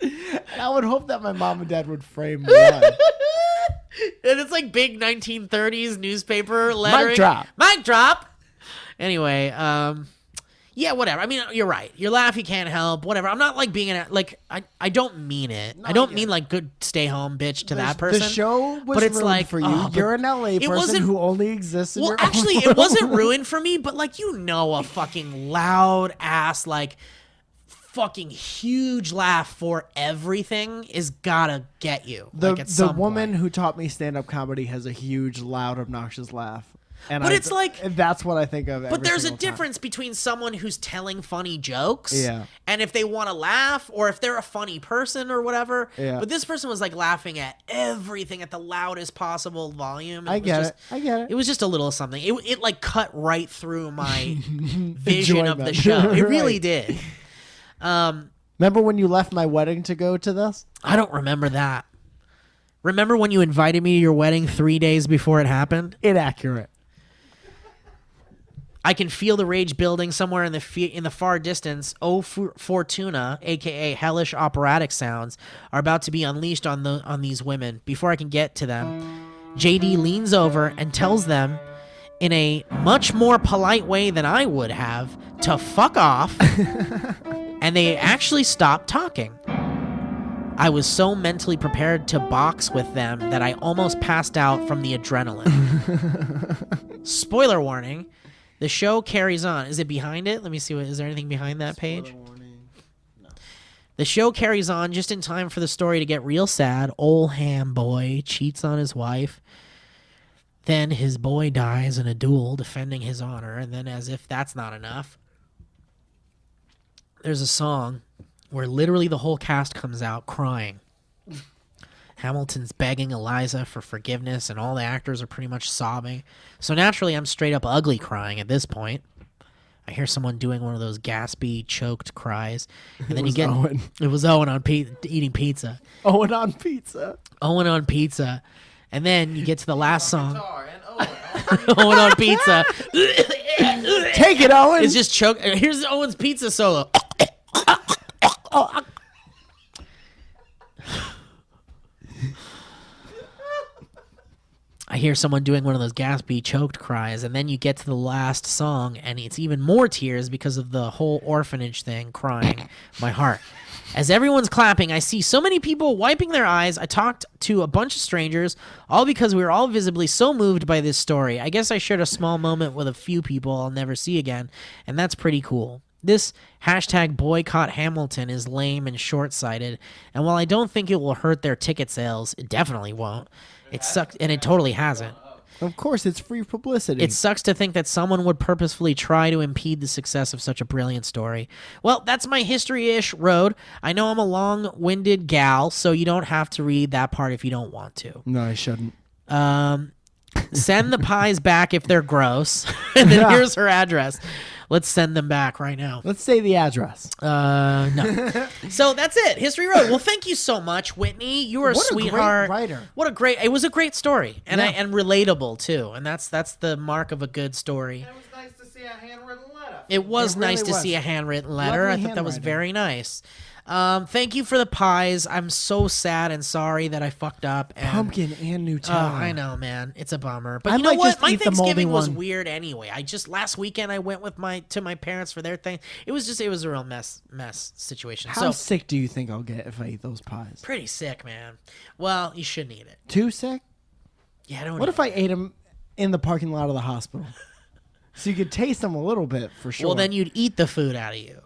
And I would hope that my mom and dad would frame me on. And it's like big 1930s newspaper lettering. Mic drop. Mic drop. Anyway, yeah, whatever. I mean, you're right. Your laugh, you can't help. Whatever. I'm not like being I don't mean it. I don't mean like good stay home bitch to that person. The show was but it's ruined like for you. oh, You're an LA person wasn't- who only exists in Well, your actually, own it wasn't world. ruined for me, but like a fucking loud ass like fucking huge laugh for everything is gotta get you. The woman who taught me stand-up comedy has a huge, loud, obnoxious laugh. And But it's like- that's what I think of. But there's a difference between someone who's telling funny jokes, Yeah. and if they want to laugh, or if they're a funny person or whatever. Yeah. But this person was like laughing at everything at the loudest possible volume. I get it. It was just a little something. It like cut right through my vision of the Enjoyment. show. It really Right. did. Remember when you left my wedding to go to this? I don't remember that. Remember when you invited me to your wedding 3 days before it happened? Inaccurate. I can feel the rage building somewhere in the far distance. Oh, Fortuna, aka hellish operatic sounds, are about to be unleashed on these women. Before I can get to them, JD leans over and tells them, in a much more polite way than I would have, to fuck off, and they actually stop talking. I was so mentally prepared to box with them that I almost passed out from the adrenaline. Spoiler warning. The show carries on. Is it behind it? Let me see. Is there anything behind that page? No. The show carries on just in time for the story to get real sad. Old ham boy cheats on his wife. Then his boy dies in a duel defending his honor. And then, as if that's not enough, there's a song where literally the whole cast comes out crying. Hamilton's begging Eliza for forgiveness, and all the actors are pretty much sobbing. So naturally, I'm straight up ugly crying at this point. I hear someone doing one of those gaspy, choked cries, and then you get Owen. It was Owen on eating pizza. Owen on pizza. Owen on pizza, and then you get to the last song. Guitar and Owen on pizza. Take it, Owen. It's just choke. Here's Owen's pizza solo. I hear someone doing one of those gaspy, choked cries, and then you get to the last song, and it's even more tears because of the whole orphanage thing crying my heart. As everyone's clapping, I see so many people wiping their eyes. I talked to a bunch of strangers, all because we were all visibly so moved by this story. I guess I shared a small moment with a few people I'll never see again, and that's pretty cool. This hashtag boycott Hamilton is lame and short-sighted, and while I don't think it will hurt their ticket sales, it definitely won't. It sucks, and it totally hasn't. Of course, it's free publicity. It sucks to think that someone would purposefully try to impede the success of such a brilliant story. Well, that's my history-ish road. I know I'm a long-winded gal, so you don't have to read that part if you don't want to. No, I shouldn't. Send the pies back if they're gross. And then here's her address. Let's send them back right now. Let's say the address. No. So that's it. History Road. Well, thank you so much, Whitney. You were a What a great sweetheart. writer. It was a great story, and Yeah. and relatable too. And that's the mark of a good story. It was nice to see a handwritten letter. It was It really nice to was. see a handwritten letter. Lovely I thought that was handwriting. very nice. Thank you for the pies. I'm so sad and sorry that I fucked up. And, Pumpkin and Nutella. I know, man. It's a bummer. But I you know might what? just My eat the moldy Thanksgiving was one. weird anyway. Last weekend I went with my parents for their thing. It was a real mess situation. How So sick do you think I'll get if I eat those pies? pretty sick, man. Well, you shouldn't eat it. Too sick? Yeah, I don't. What eat if I ate them in the parking lot of the hospital? So you could taste them a little bit for sure. Well, then you'd eat the food out of you.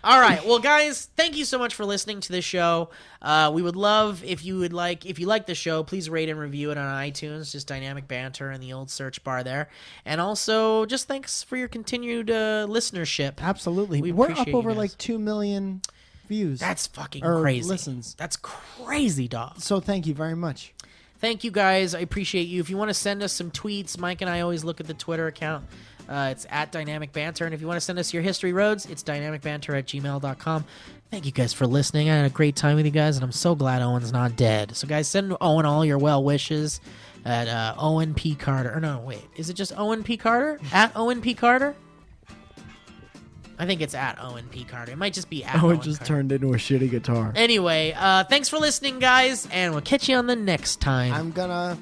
All right. Well, guys, thank you so much for listening to this show. We would love if you like the show, please rate and review it on iTunes, just Dynamic Banter in the old search bar there. And also, just thanks for your continued listenership. Absolutely. We We're up appreciate you over guys. like 2 million views. That's fucking Or crazy. listens. That's crazy, dog. So thank you very much. Thank you, guys. I appreciate you. If you want to send us some tweets, Mike and I always look at the Twitter account. It's at Dynamic Banter. And if you want to send us your history roads, it's dynamicbanter@gmail.com. Thank you guys for listening. I had a great time with you guys, and I'm so glad Owen's not dead. So, guys, send Owen all your well wishes at Owen P. Carter. Or no, wait. Is it just Owen P. Carter? At Owen P. Carter? I think it's at Owen P. Carter. It might just be at Oh, Owen it just Carter. turned into a shitty guitar. Anyway, thanks for listening, guys, and we'll catch you on the next time. I'm gonna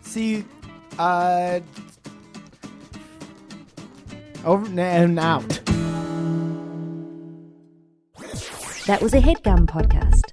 see you over and out. That was a HeadGum podcast.